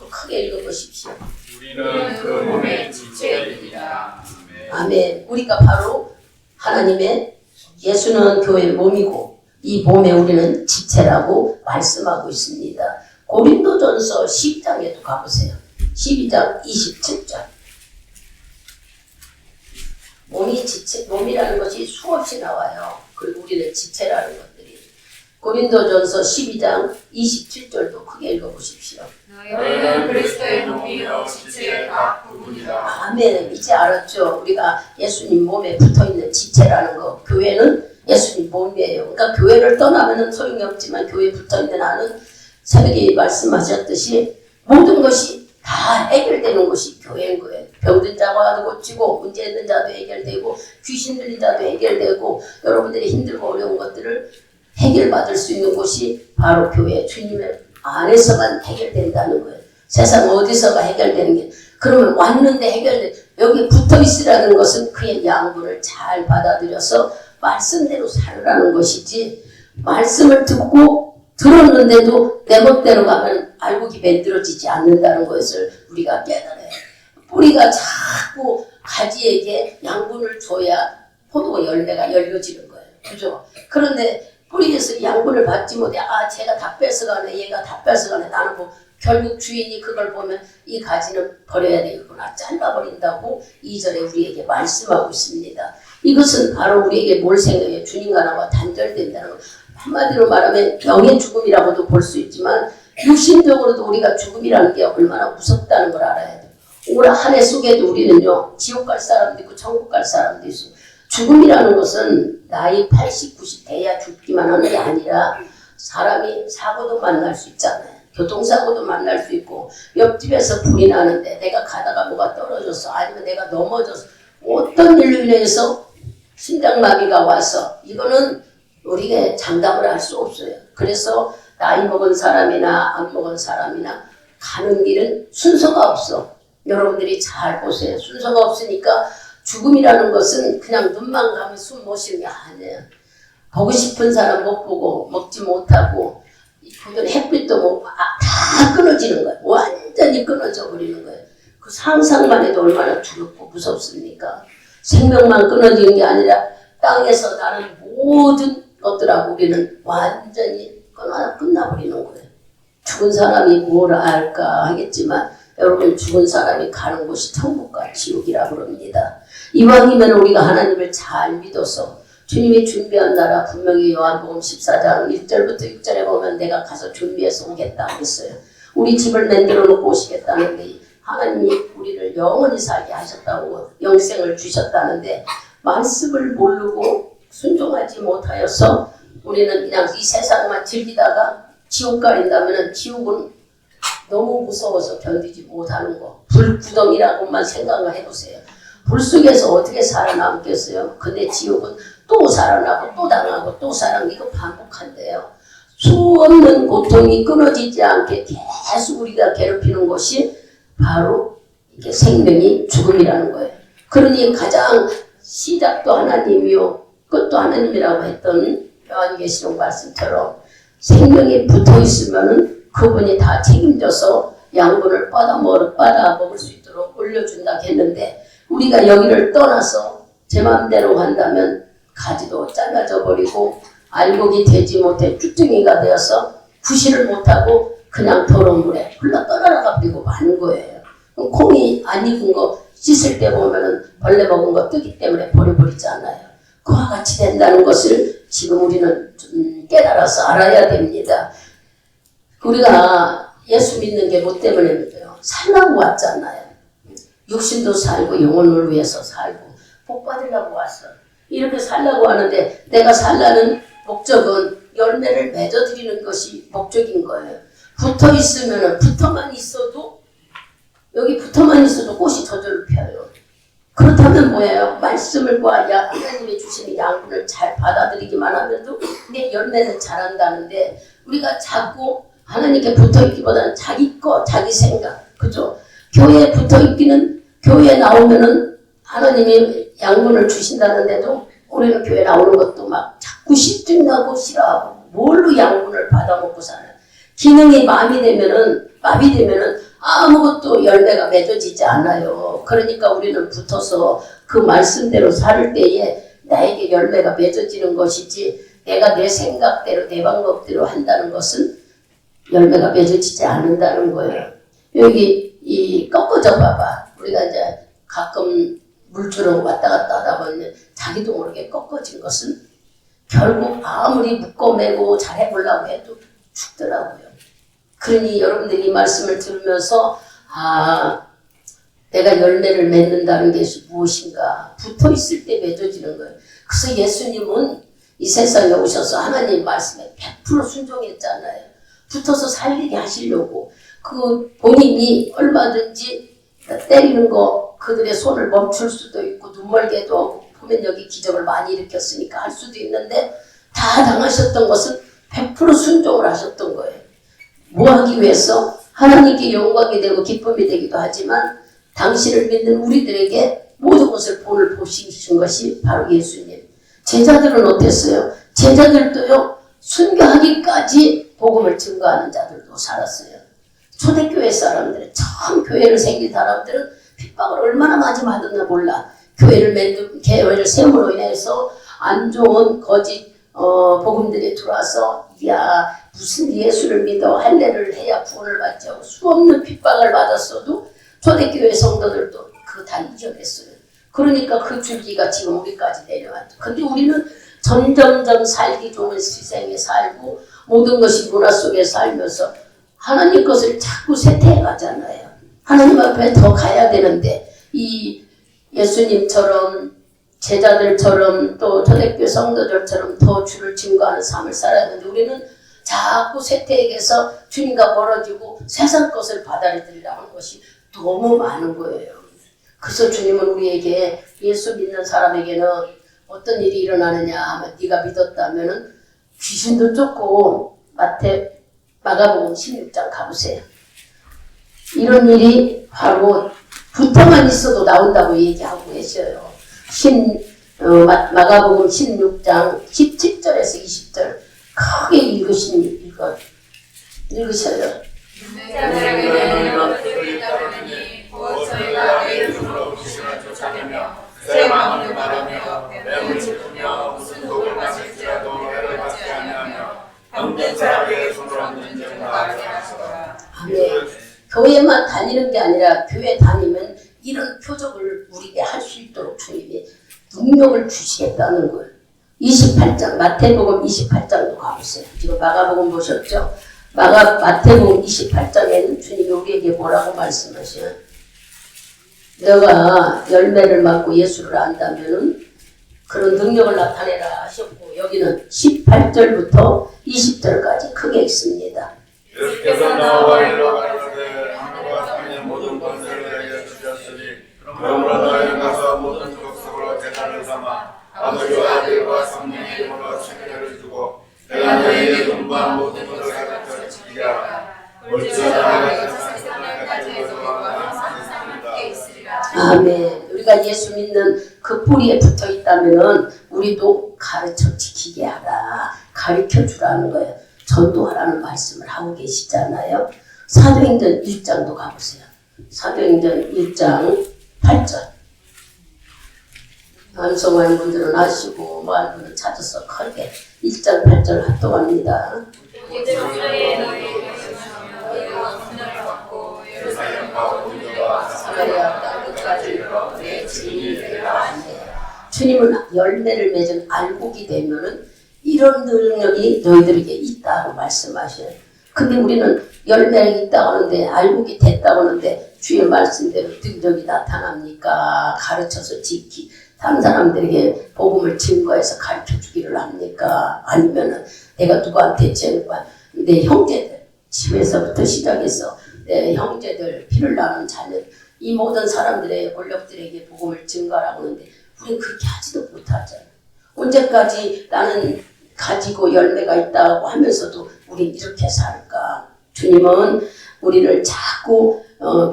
크게 읽어보십시오. 우리는 그 몸의 지체입니다. 아멘. 우리가 바로 하나님의 예수는 교회의 몸이고 이 몸에 우리는 지체라고 말씀하고 있습니다. 고린도전서 10장에도 가보세요. 12장 27절. 몸이 지체, 몸이라는 것이 수없이 나와요. 그리고 우리는 지체라는 것들이. 고린도전서 12장 27절도 크게 읽어보십시오. 너희는 그리스도의 몸이요 지체의 각 부분이다. 아멘. 이제 알았죠. 우리가 예수님 몸에 붙어있는 지체라는 거. 교회는 예수님 몸이에요. 그러니까 교회를 떠나면 소용이 없지만 교회에 붙어있는 나는 새벽에 말씀하셨듯이 모든 것이 다 해결되는 것이 교회인 거예요. 병든 자가 고치고 문제 있는 자도 해결되고 귀신 들린 자도 해결되고 여러분들이 힘들고 어려운 것들을 해결받을 수 있는 곳이 바로 교회 주님의 안에서만 해결된다는 거예요. 세상 어디서가 해결되는 게 그러면 왔는데 해결돼. 여기 붙어있으라는 것은 그의 양분을 잘 받아들여서 말씀대로 살으라는 것이지 말씀을 듣고 들었는데도 내 멋대로 가면 알곡이 만들어지지 않는다는 것을 우리가 깨달아요. 뿌리가 자꾸 가지에게 양분을 줘야 포도 열매가 열려지는 거예요. 그죠? 그런데 뿌리에서 양분을 받지 못해 쟤가 다 뺏어가네 얘가 다 뺏어가네 나는 뭐 결국 주인이 그걸 보면 이 가지는 버려야 되겠구나 잘라버린다고 2절에 우리에게 말씀하고 있습니다. 이것은 바로 우리에게 뭘 생각해요? 주님과 나와 단절된다는 것. 한마디로 말하면 영의 죽음이라고도 볼 수 있지만 육신적으로도 우리가 죽음이라는 게 얼마나 무섭다는 걸 알아야 돼요. 올 한 해 속에도 우리는요 지옥 갈 사람도 있고 천국 갈 사람도 있어요. 죽음이라는 것은 나이 80, 90 돼야 죽기만 하는 게 아니라 사람이 사고도 만날 수 있잖아요. 교통사고도 만날 수 있고 옆집에서 불이 나는데 내가 가다가 뭐가 떨어졌어 아니면 내가 넘어져서 어떤 일로 인해서 심장마비가 와서 이거는 우리가 장담을 할 수 없어요. 그래서 나이 먹은 사람이나 안 먹은 사람이나 가는 길은 순서가 없어. 여러분들이 잘 보세요. 순서가 없으니까 죽음이라는 것은 그냥 눈만 감으면 숨 못 쉬는 게 아니에요. 보고 싶은 사람 못 보고 먹지 못하고 보던 햇빛도 못 다 끊어지는 거예요. 완전히 끊어져 버리는 거예요. 그 상상만 해도 얼마나 두렵고 무섭습니까? 생명만 끊어지는 게 아니라 땅에서 나는 모든 것들하고 우리는 완전히 끝나버리는 거예요. 죽은 사람이 뭘 알까 하겠지만 여러분, 죽은 사람이 가는 곳이 천국과 지옥이라고 그럽니다. 이왕이면 우리가 하나님을 잘 믿어서 주님이 준비한 나라, 분명히 요한복음 14장 1절부터 6절에 보면 내가 가서 준비해서 오겠다 했어요. 우리 집을 만들어 놓고 오시겠다는데 하나님이 우리를 영원히 살게 하셨다고, 영생을 주셨다는데 말씀을 모르고 순종하지 못하여서 우리는 그냥 이 세상만 즐기다가 지옥 가린다면 지옥은 너무 무서워서 견디지 못하는 거. 불구덩이라고만 생각을 해보세요. 불 속에서 어떻게 살아남겠어요? 근데 지옥은 또 살아나고 또 당하고 또 살아나고 이거 반복한대요. 수없는 고통이 끊어지지 않게 계속 우리가 괴롭히는 것이 바로 이게 생명이 죽음이라는 거예요. 그러니 가장 시작도 하나님이요 끝도 하나님이라고 했던 요한계시록 말씀처럼 생명이 붙어 있으면은 그분이 다 책임져서 양분을 받아 먹을 수 있도록 올려준다 했는데 우리가 여기를 떠나서 제 마음대로 간다면 가지도 잘라져 버리고 알곡이 되지 못해 쭈뚱이가 되어서 구실을 못하고 그냥 더러운 물에 흘러 떠나가 버리고 마는 거예요. 콩이 안 익은 거 씻을 때 보면은 벌레 먹은 거 뜨기 때문에 버려버리잖아요. 그와 같이 된다는 것을 지금 우리는 좀 깨달아서 알아야 됩니다. 우리가 예수 믿는 게 뭐 때문에요? 살라고 왔잖아요. 육신도 살고 영혼을 위해서 살고 복 받으려고 왔어. 이렇게 살라고 하는데 내가 살라는 목적은 열매를 맺어드리는 것이 목적인 거예요. 붙어 있으면은 붙어만 있어도 여기 붙어만 있어도 꽃이 저절로 펴요. 그렇다면 뭐예요? 말씀을 구하야 하나님이 주시는 양분을 잘 받아들이기만 하면도 내 열매는 자란다는데 우리가 자꾸 하나님께 붙어있기보다는 자기 거, 자기 생각, 그죠? 교회에 붙어있기는 교회에 나오면은 하나님이 양분을 주신다는데도 우리는 교회 나오는 것도 막 자꾸 실증나고 싫어하고 뭘로 양분을 받아먹고 사는 기능이 마비되면은 아무것도 열매가 맺어지지 않아요. 그러니까 우리는 붙어서 그 말씀대로 살 때에 나에게 열매가 맺어지는 것이지 내가 내 생각대로 내 방법대로 한다는 것은 열매가 맺어지지 않는다는 거예요. 여기 이 꺾어져 봐봐. 우리가 이제 가끔 물줄을 왔다 갔다 하다 보면 자기도 모르게 꺾어진 것은 결국 아무리 묶어매고 잘해보려고 해도 죽더라고요. 그러니 여러분들이 이 말씀을 들으면서 내가 열매를 맺는다는 게 무엇인가 붙어있을 때 맺어지는 거예요. 그래서 예수님은 이 세상에 오셔서 하나님 말씀에 100% 순종했잖아요. 붙어서 살리게 하시려고 그 본인이 얼마든지 때리는 거 그들의 손을 멈출 수도 있고 눈멀게도 하고 보면 여기 기적을 많이 일으켰으니까 할 수도 있는데 다 당하셨던 것은 100% 순종을 하셨던 거예요. 뭐 하기 위해서? 하나님께 영광이 되고 기쁨이 되기도 하지만 당신을 믿는 우리들에게 모든 것을 본을 보시신 것이 바로 예수님. 제자들은 어땠어요? 제자들도요 순교하기까지 복음을 증거하는 자들도 살았어요. 초대교회 사람들은 처음 교회를 생긴 사람들은 핍박을 얼마나 많이 받았나 몰라. 교회를 세움으로 인해서 안 좋은 거짓 복음들이 들어와서 무슨 예수를 믿어 할례를 해야 구원을 받지 하고 수없는 핍박을 받았어도 초대교회 성도들도 그거 다 이겨냈어요. 그러니까 그 줄기가 지금 우리까지 내려왔죠. 근데 우리는 점점점 살기 좋은 세상에 살고 모든 것이 문화 속에 살면서 하나님 것을 자꾸 쇠퇴해 가잖아요. 하나님 앞에 더 가야 되는데 이 예수님처럼 제자들처럼 또 초대교회 성도들처럼 더 주를 증거하는 삶을 살아야 하는데 우리는 자꾸 쇠퇴에게서 주님과 멀어지고 세상 것을 받아들이려고 하는 것이 너무 많은 거예요. 그래서 주님은 우리에게 예수 믿는 사람에게는 어떤 일이 일어나느냐 하면 네가 믿었다면 귀신도 쫓고 마가복음 16장 가보세요. 이런 일이 바로 붙어만 있어도 나온다고 얘기하고 계셔요. 마가복음 16장 17절에서 20절 크게 읽으셔요. 곧 저희가 내 이름으로 귀신을 쫓아내며 새 마음을 말하며 뱀을 짚으며 무슨 독을 마실지라도 해를 받지 아니하며 병든 사람에게 손을 얹는 증거가 알게 하시더라. 아멘. 교회만 다니는 게 아니라 교회 다니면 이런 표적을 우리에게 할 수 있도록 주님이 능력을 주시겠다는 거예요. 28장 마태복음 28장도 가보세요. 지금 마가복음 보셨죠? 마태복음 28장에는 주님이 우리에게 뭐라고 말씀하셔요? 너가 열매를 맡고 예수를 안다면은 그런 능력을 나타내라 하셨고, 여기는 18절부터 20절까지 크게 있습니다. 예수께서 나와 이르러 가시되 하늘과 땅의 모든 권세를 내게 주셨으니 그러므로 너희는 가서 모든 족속으로 제자를 삼아 아버지와 아들과 성령의 이름으로 책례를 주고 내가 너희에게 분부한 모든 것을 가르쳐 지키게 하라. 올지어다 내가 세상 날까지 너희와 항상 함께 있으리라. 아멘. 우리가 예수 믿는 그 뿌리에 붙어 있다면은 우리도 가르쳐 지키게 하라, 가르쳐 주라는 거예요. 전도하라는 말씀을 하고 계시잖아요. 사도행전 1장도 가보세요. 사도행전 1장 8절. 암송하는 분들은 아시고 뭐하는 분은 찾아서 크게 1장 8절 합독합니다. 사마리아 땅 끝까지 이르러 내 증인이 되리라. 주님은 열매를 맺은 알곡이 되면은 이런 능력이 너희들에게 있다고 말씀하셔요. 근데 우리는 열매가 있다고 하는데 알곡이 됐다고 하는데 주의 말씀대로 능력이 나타납니까? 가르쳐서 다른 사람들에게 복음을 증거해서 가르쳐 주기를 합니까? 아니면은 내가 누구한테 내 형제들, 집에서부터 시작해서 내 형제들, 피를 나는 자녀, 이 모든 사람들의 권력들에게 복음을 증거하라고 하는데 우리는 그렇게 하지도 못하잖아요. 언제까지 나는 가지고 열매가 있다고 하면서도 우린 이렇게 살까? 주님은 우리를 자꾸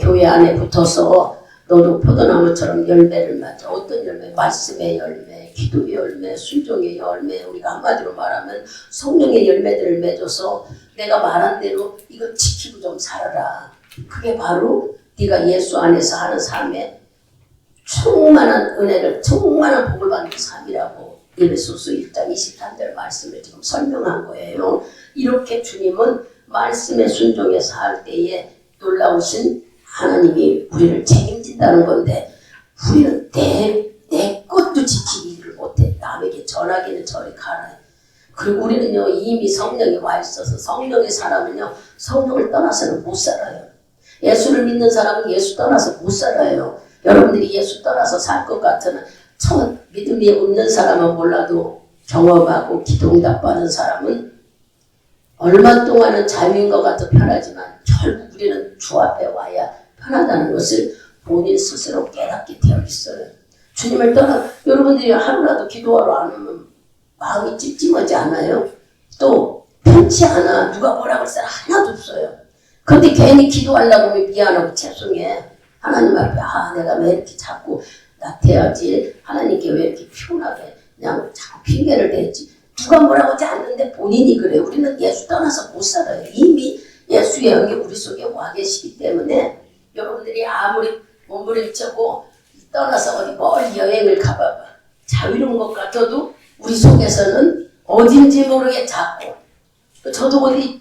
교회 안에 붙어서 너도 포도나무처럼 열매를 맺어. 어떤 열매? 말씀의 열매, 기도의 열매, 순종의 열매. 우리가 한마디로 말하면 성령의 열매들을 맺어서 내가 말한 대로 이거 지키고 좀 살아라. 그게 바로 네가 예수 안에서 하는 삶에 충만한 은혜를, 충만한 복을 받는 삶이라고 에베소서 1장 23절 말씀을 지금 설명한 거예요. 이렇게 주님은 말씀에 순종해서 할 때에 놀라우신 하나님이 우리를 책임진다는 건데 우리는 내 것도 지키기를 못해. 남에게 전하기는 저리 가라. 그리고 우리는요 이미 성령이 와 있어서 성령의 사람은요 성령을 떠나서는 못 살아요. 예수를 믿는 사람은 예수 떠나서 못 살아요. 여러분들이 예수 떠나서 살 것 같으면 첫 믿음이 없는 사람은 몰라도 경험하고 기도응답 받은 사람은 얼마 동안은 자유인 것 같아 편하지만 결국 우리는 주 앞에 와야 편하다는 것을 본인 스스로 깨닫게 되어 있어요. 주님을 떠나 여러분들이 하루라도 기도하러 안 오면 마음이 찝찝하지 않아요? 또 편치 않아. 누가 뭐라고 할 사람 하나도 없어요. 근데 괜히 기도하려고 하면 미안하고 죄송해. 하나님 앞에 내가 왜 이렇게 자꾸 나태하지? 하나님께 왜 이렇게 피곤하게 그냥 자꾸 핑계를 대지? 누가 뭐라고 하지 않는데 본인이 그래. 우리는 예수 떠나서 못 살아요. 이미 예수의 영이 우리 속에 와 계시기 때문에 여러분들이 아무리 몸부림치고 떠나서 어디 멀리 여행을 가봐봐. 자유로운 것 같아도 우리 속에서는 어딘지 모르게 자꾸 저도 어디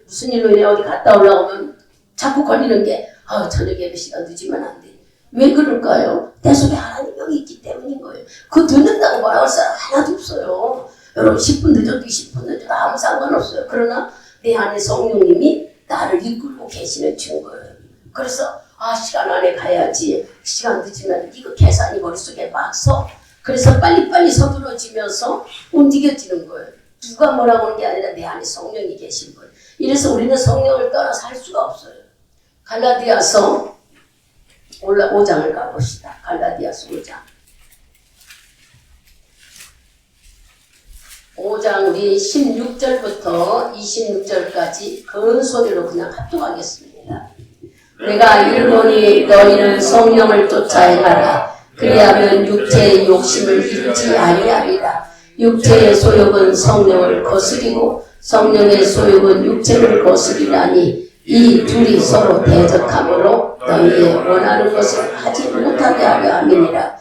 무슨 일로 인해 어디 갔다 올라오면 자꾸 걸리는 게 저녁 예배 시간 늦으면 안 돼. 왜 그럴까요? 내 속에 하나님 영이 있기 때문인 거예요. 그거 늦는다고 뭐라고 할 사람 하나도 없어요. 여러분 10분 늦어도 20분 늦어도 아무 상관없어요. 그러나 내 안에 성령님이 나를 이끌고 계시는 증거예요. 그래서 시간 안에 가야지. 시간 늦으면 이거 계산이 머릿속에 막 서. 그래서 빨리빨리 서두러지면서 움직여지는 거예요. 누가 뭐라고 하는 게 아니라 내 안에 성령이 계신 거예요. 이래서 우리는 성령을 떠나서 할 수가 없어요. 갈라디아서 5장을 가봅시다. 갈라디아서 5장 우리 16절부터 26절까지 큰 소리로 그냥 합독하겠습니다. 내가 이르노니 너희는 성령을 쫓아 행하라. 그리하면 육체의 욕심을 이루지 아니하리라. 육체의 소욕은 성령을 거스리고 성령의 소욕은 육체를 거스리라니 이 둘이 서로 대적하므로 너희의 원하는 것을 하지 못하게 하려 함이니라.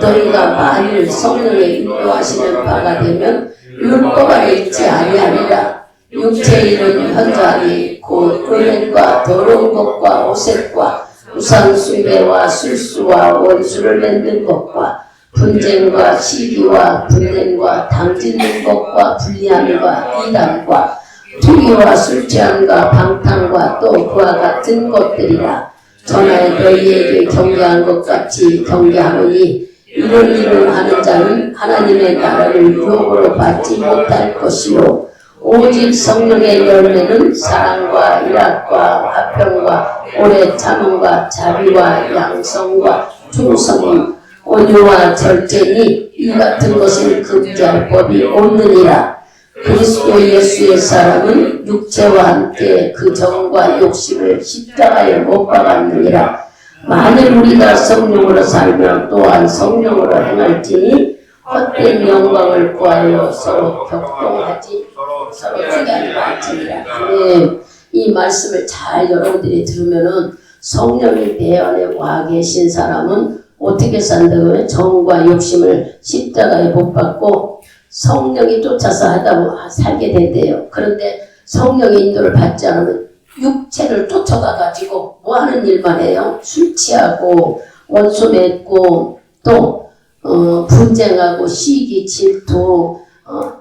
너희가 만일 성령의 인도하시는 바가 되면 율법 안에 있지 아니하리라. 육체의 일은 현저하니 곧 은행과 더러운 것과 오색과 우상 숭배와 술수와 원수를 맺는 것과 분쟁과 시기와 분냄과 당짓는 것과 불리함과 이단과 투기와 술취함과 방탕과 또 그와 같은 것들이라. 전에 너희에게 경계한 것 같이 경계하노니 이런 일을 하는 자는 하나님의 나라를 유혹으로 받지 못할 것이요 오직 성령의 열매는 사랑과 일학과 화평과 오래 참음과 자비와 양성과 충성이 온유와 절제니 이 같은 것을 금지할 법이 없느니라. 그리스도 예수의 사람은 육체와 함께 그 정과 욕심을 십자가에 못 박았느니라. 만일 우리가 성령으로 살면 또한 성령으로 행할지니 헛된 영광을 구하여 서로 격동하지 서로 주의하지 말지니라. 아멘. 이 말씀을 잘 여러분들이 들으면은 성령이 내 안에 와 계신 사람은 어떻게 산다고요? 정과 욕심을 십자가에 못 박고 성령이 쫓아서 하다 살게 된대요. 그런데 성령의 인도를 받지 않으면 육체를 쫓아가 가지고 뭐 하는 일만 해요? 술 취하고 원수 맺고 또 분쟁하고 시기 질투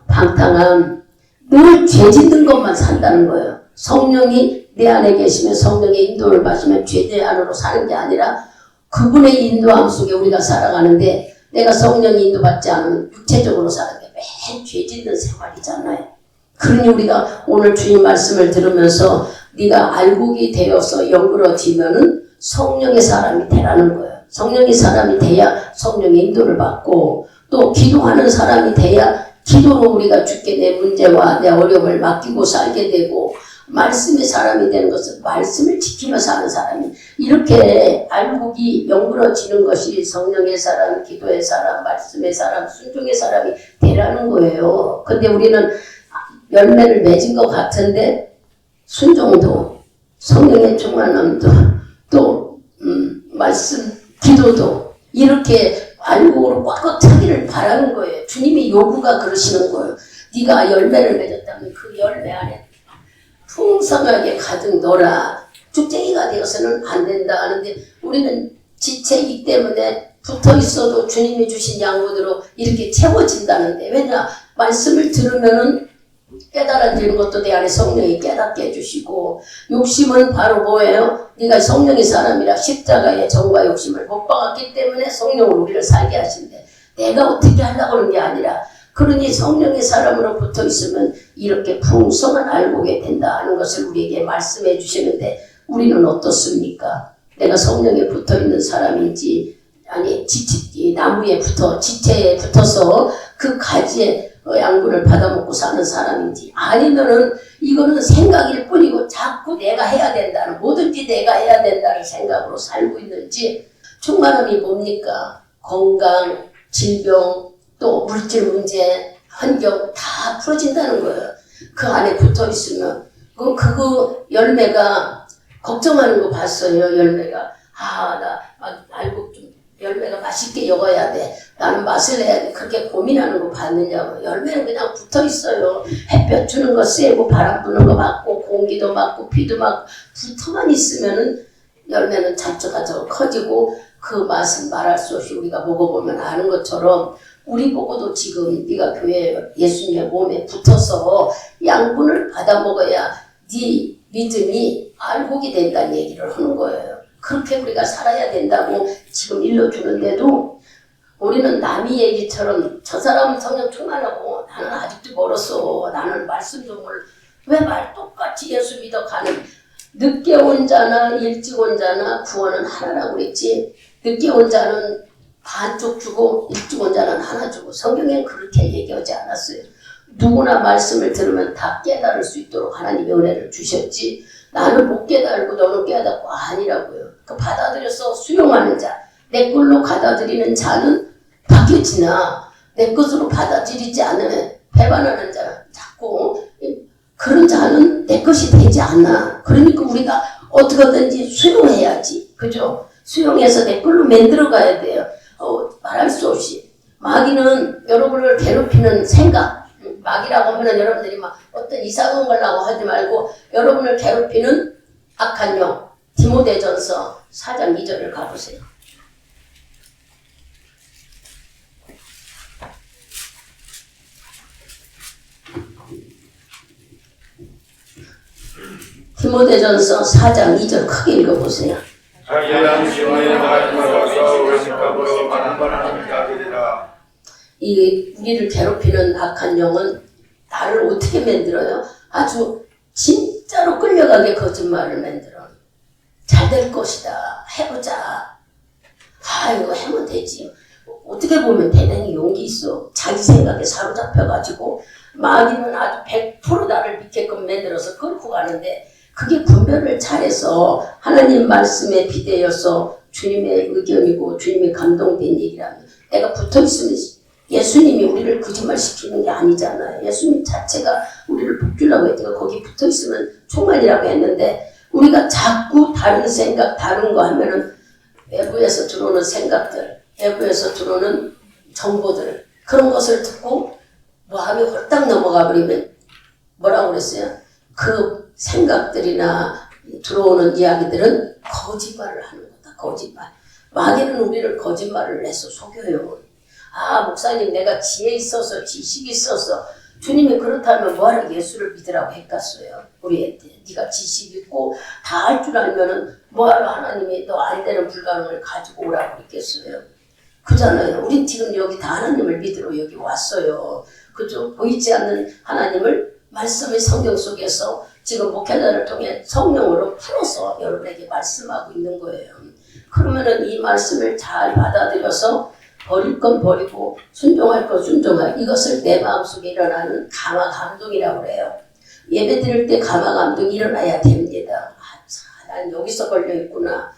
방탕함 늘 죄 짓는 것만 산다는 거예요. 성령이 내 안에 계시면 성령의 인도를 받으면 죄 안으로 사는 게 아니라 그분의 인도함 속에 우리가 살아가는데 내가 성령의 인도받지 않으면 육체적으로 사는 게 매일 죄 짓는 생활이잖아요. 그러니 우리가 오늘 주님 말씀을 들으면서 네가 알곡이 되어서 영그러지면은 성령의 사람이 되라는 거예요. 성령의 사람이 돼야 성령의 인도를 받고 또 기도하는 사람이 돼야 기도로 우리가 주께 내 문제와 내 어려움을 맡기고 살게 되고 말씀의 사람이 되는 것은 말씀을 지키며 사는 사람이 이렇게 알곡이 영그러지는 것이 성령의 사람, 기도의 사람, 말씀의 사람, 순종의 사람이 되라는 거예요. 근데 우리는 열매를 맺은 것 같은데 순종도 성령의 충만함도 또 말씀, 기도도 이렇게 알곡으로 꽉꽉 차기를 바라는 거예요. 주님이 요구가 그러시는 거예요. 네가 열매를 맺었다면 그 열매 안에 풍성하게 가득 놀아. 쭉쟁이가 되어서는 안 된다 하는데 우리는 지체이기 때문에 붙어 있어도 주님이 주신 양분으로 이렇게 채워진다는데 왜냐? 말씀을 들으면은 깨달아지는 것도 내 안에 성령이 깨닫게 해주시고 욕심은 바로 뭐예요? 네가 성령의 사람이라 십자가에 정과 욕심을 못 박았기 때문에 성령으로 우리를 살게 하신대. 내가 어떻게 하려고 하는 게 아니라 그러니 성령의 사람으로 붙어 있으면 이렇게 풍성한 알곡이 된다 하는 것을 우리에게 말씀해 주시는데 우리는 어떻습니까? 내가 성령에 붙어 있는 사람인지 아니 나무에 붙어 지체에 붙어서 그 가지에 양분을 받아먹고 사는 사람인지 아니면은 이거는 생각일 뿐이고 자꾸 내가 해야 된다는 뭐든지 내가 해야 된다는 생각으로 살고 있는지 충만함이 뭡니까? 건강, 질병 또 물질 문제, 환경 다 풀어진다는 거예요. 그 안에 붙어 있으면 그거 열매가 걱정하는 거 봤어요. 열매가 나 알고 좀 열매가 맛있게 먹어야 돼. 나는 맛을 내야 돼. 그렇게 고민하는 거 봤느냐고. 열매는 그냥 붙어 있어요. 햇볕 주는 거 쐬고 바람 부는 거 맞고 공기도 맞고 비도 맞고 붙어만 있으면은 열매는 자초자초 커지고 그 맛은 말할 수 없이 우리가 먹어보면 아는 것처럼 우리 보고도 지금 네가 교회 예수님의 몸에 붙어서 양분을 받아 먹어야 네 믿음이 알곡이 된다는 얘기를 하는 거예요. 그렇게 우리가 살아야 된다고 지금 일러주는데도 우리는 남의 얘기처럼 저 사람은 성령 충만하고 나는 아직도 멀었어. 나는 말씀 좀 왜 말 똑같이 예수 믿어 가는 늦게 온 자나 일찍 온 자나 구원은 하나라고 그랬지. 늦게 온 자는 반쪽 주고 일찍 온 자는 하나 주고 성경에는 그렇게 얘기하지 않았어요. 누구나 말씀을 들으면 다 깨달을 수 있도록 하나님의 은혜를 주셨지 나는 못 깨달고 너는 깨닫고 아니라고요. 그 받아들여서 수용하는 자, 내 걸로 받아들이는 자는 바뀌어지나 내 것으로 받아들이지 않으면 배반하는 자 자꾸 그런 자는 내 것이 되지 않아. 그러니까 우리가 어떻게든지 수용해야지. 그죠? 수용해서 내 걸로 만들어 가야 돼요. 말할 수 없이. 마귀는 여러분을 괴롭히는 생각, 마귀라고 하면 여러분들이 막 어떤 이상한 걸라고 하지 말고 여러분을 괴롭히는 악한 영, 디모데전서 4장 2절을 가보세요. 디모데전서 4장 2절 크게 읽어보세요. 자기는 시온의 말씀으로서 오직함으로 많은 바람이다 되리라. 이 우리를 괴롭히는 악한 영은 나를 어떻게 만들어요? 아주 진짜로 끌려가게 거짓말을 만들어. 잘 될 것이다. 해보자. 이거 하면 되지. 어떻게 보면 대단히 용기 있어. 자기 생각에 사로잡혀가지고 마귀는 아주 100% 나를 믿게끔 만들어서 끌고 가는데 그게 분별을 잘해서 하나님 말씀에 비대어서 주님의 의견이고 주님의 감동된 얘기라면 내가 붙어있으면 예수님이 우리를 거짓말시키는 게 아니잖아요. 예수님 자체가 우리를 복주라고 했지만 거기 붙어있으면 총알이라고 했는데 우리가 자꾸 다른 생각, 다른 거 하면은 외부에서 들어오는 생각들, 외부에서 들어오는 정보들 그런 것을 듣고 마음이 홀딱 넘어가 버리면 뭐라고 그랬어요? 그 생각들이나 들어오는 이야기들은 거짓말을 하는 거다. 거짓말. 마귀는 우리를 거짓말을 내서 속여요. 목사님 내가 지혜 있어서 지식이 있어서 주님이 그렇다면 뭐하러 예수를 믿으라고 했겠어요. 우리한테 네가 지식 있고 다 할 줄 알면은 뭐하러 하나님이 너 안 되는 불가능을 가지고 오라고 했겠어요. 그잖아요. 우린 지금 여기 다 하나님을 믿으러 여기 왔어요. 그죠? 보이지 않는 하나님을 말씀의 성경 속에서 지금 목회자를 통해 성령으로 풀어서 여러분에게 말씀하고 있는 거예요. 그러면은 이 말씀을 잘 받아들여서 버릴 건 버리고 순종할 건 순종할 이것을 내 마음속에 일어나는 감화 감동이라고 그래요. 예배 드릴 때 감화 감동이 일어나야 됩니다. 난 여기서 걸려있구나.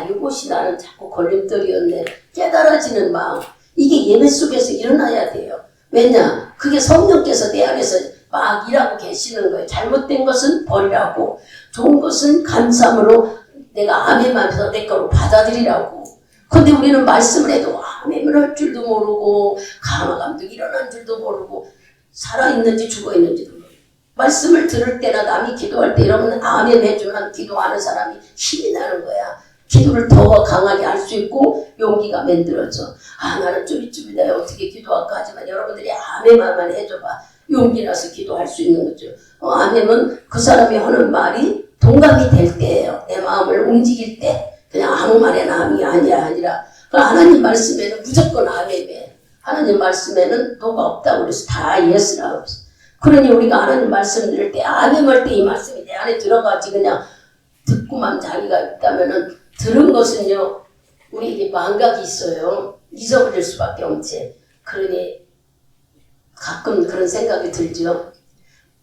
이것이 나는 자꾸 걸림돌이었네. 깨달아지는 마음. 이게 예배 속에서 일어나야 돼요. 왜냐? 그게 성령께서 내 안에서 막 일하고 계시는 거예요. 잘못된 것은 버리라고, 좋은 것은 감사함으로 내가 아멘하면서 내 거로 받아들이라고. 근데 우리는 말씀을 해도 아멘을 할 줄도 모르고 감화 감동이 일어난 줄도 모르고 살아있는지 죽어있는지도 모르고 말씀을 들을 때나 남이 기도할 때 이러면 아멘 해주면 기도하는 사람이 힘이 나는 거야. 기도를 더 강하게 할 수 있고 용기가 만들어져. 나는 쭈비쭈비다 어떻게 기도할까 하지만 여러분들이 아멘만 해줘봐. 용기 나서 기도할 수 있는 거죠. 아멘은 그 사람이 하는 말이 동감이 될 때예요. 내 마음을 움직일 때. 그냥 아무 말에나 아멘이 아니라 하나님 말씀에는 무조건 아멘이에요. 하나님 말씀에는 노가 없다고 그래서 다 예스라고 그래서. 그러니 우리가 하나님 말씀 들을 때 아멘할 때 이 말씀이 내 안에 들어가지 그냥 듣고만 자기가 있다면은 들은 것은요 우리에게 망각이 있어요. 잊어버릴 수밖에 없지. 그러니 가끔 그런 생각이 들죠.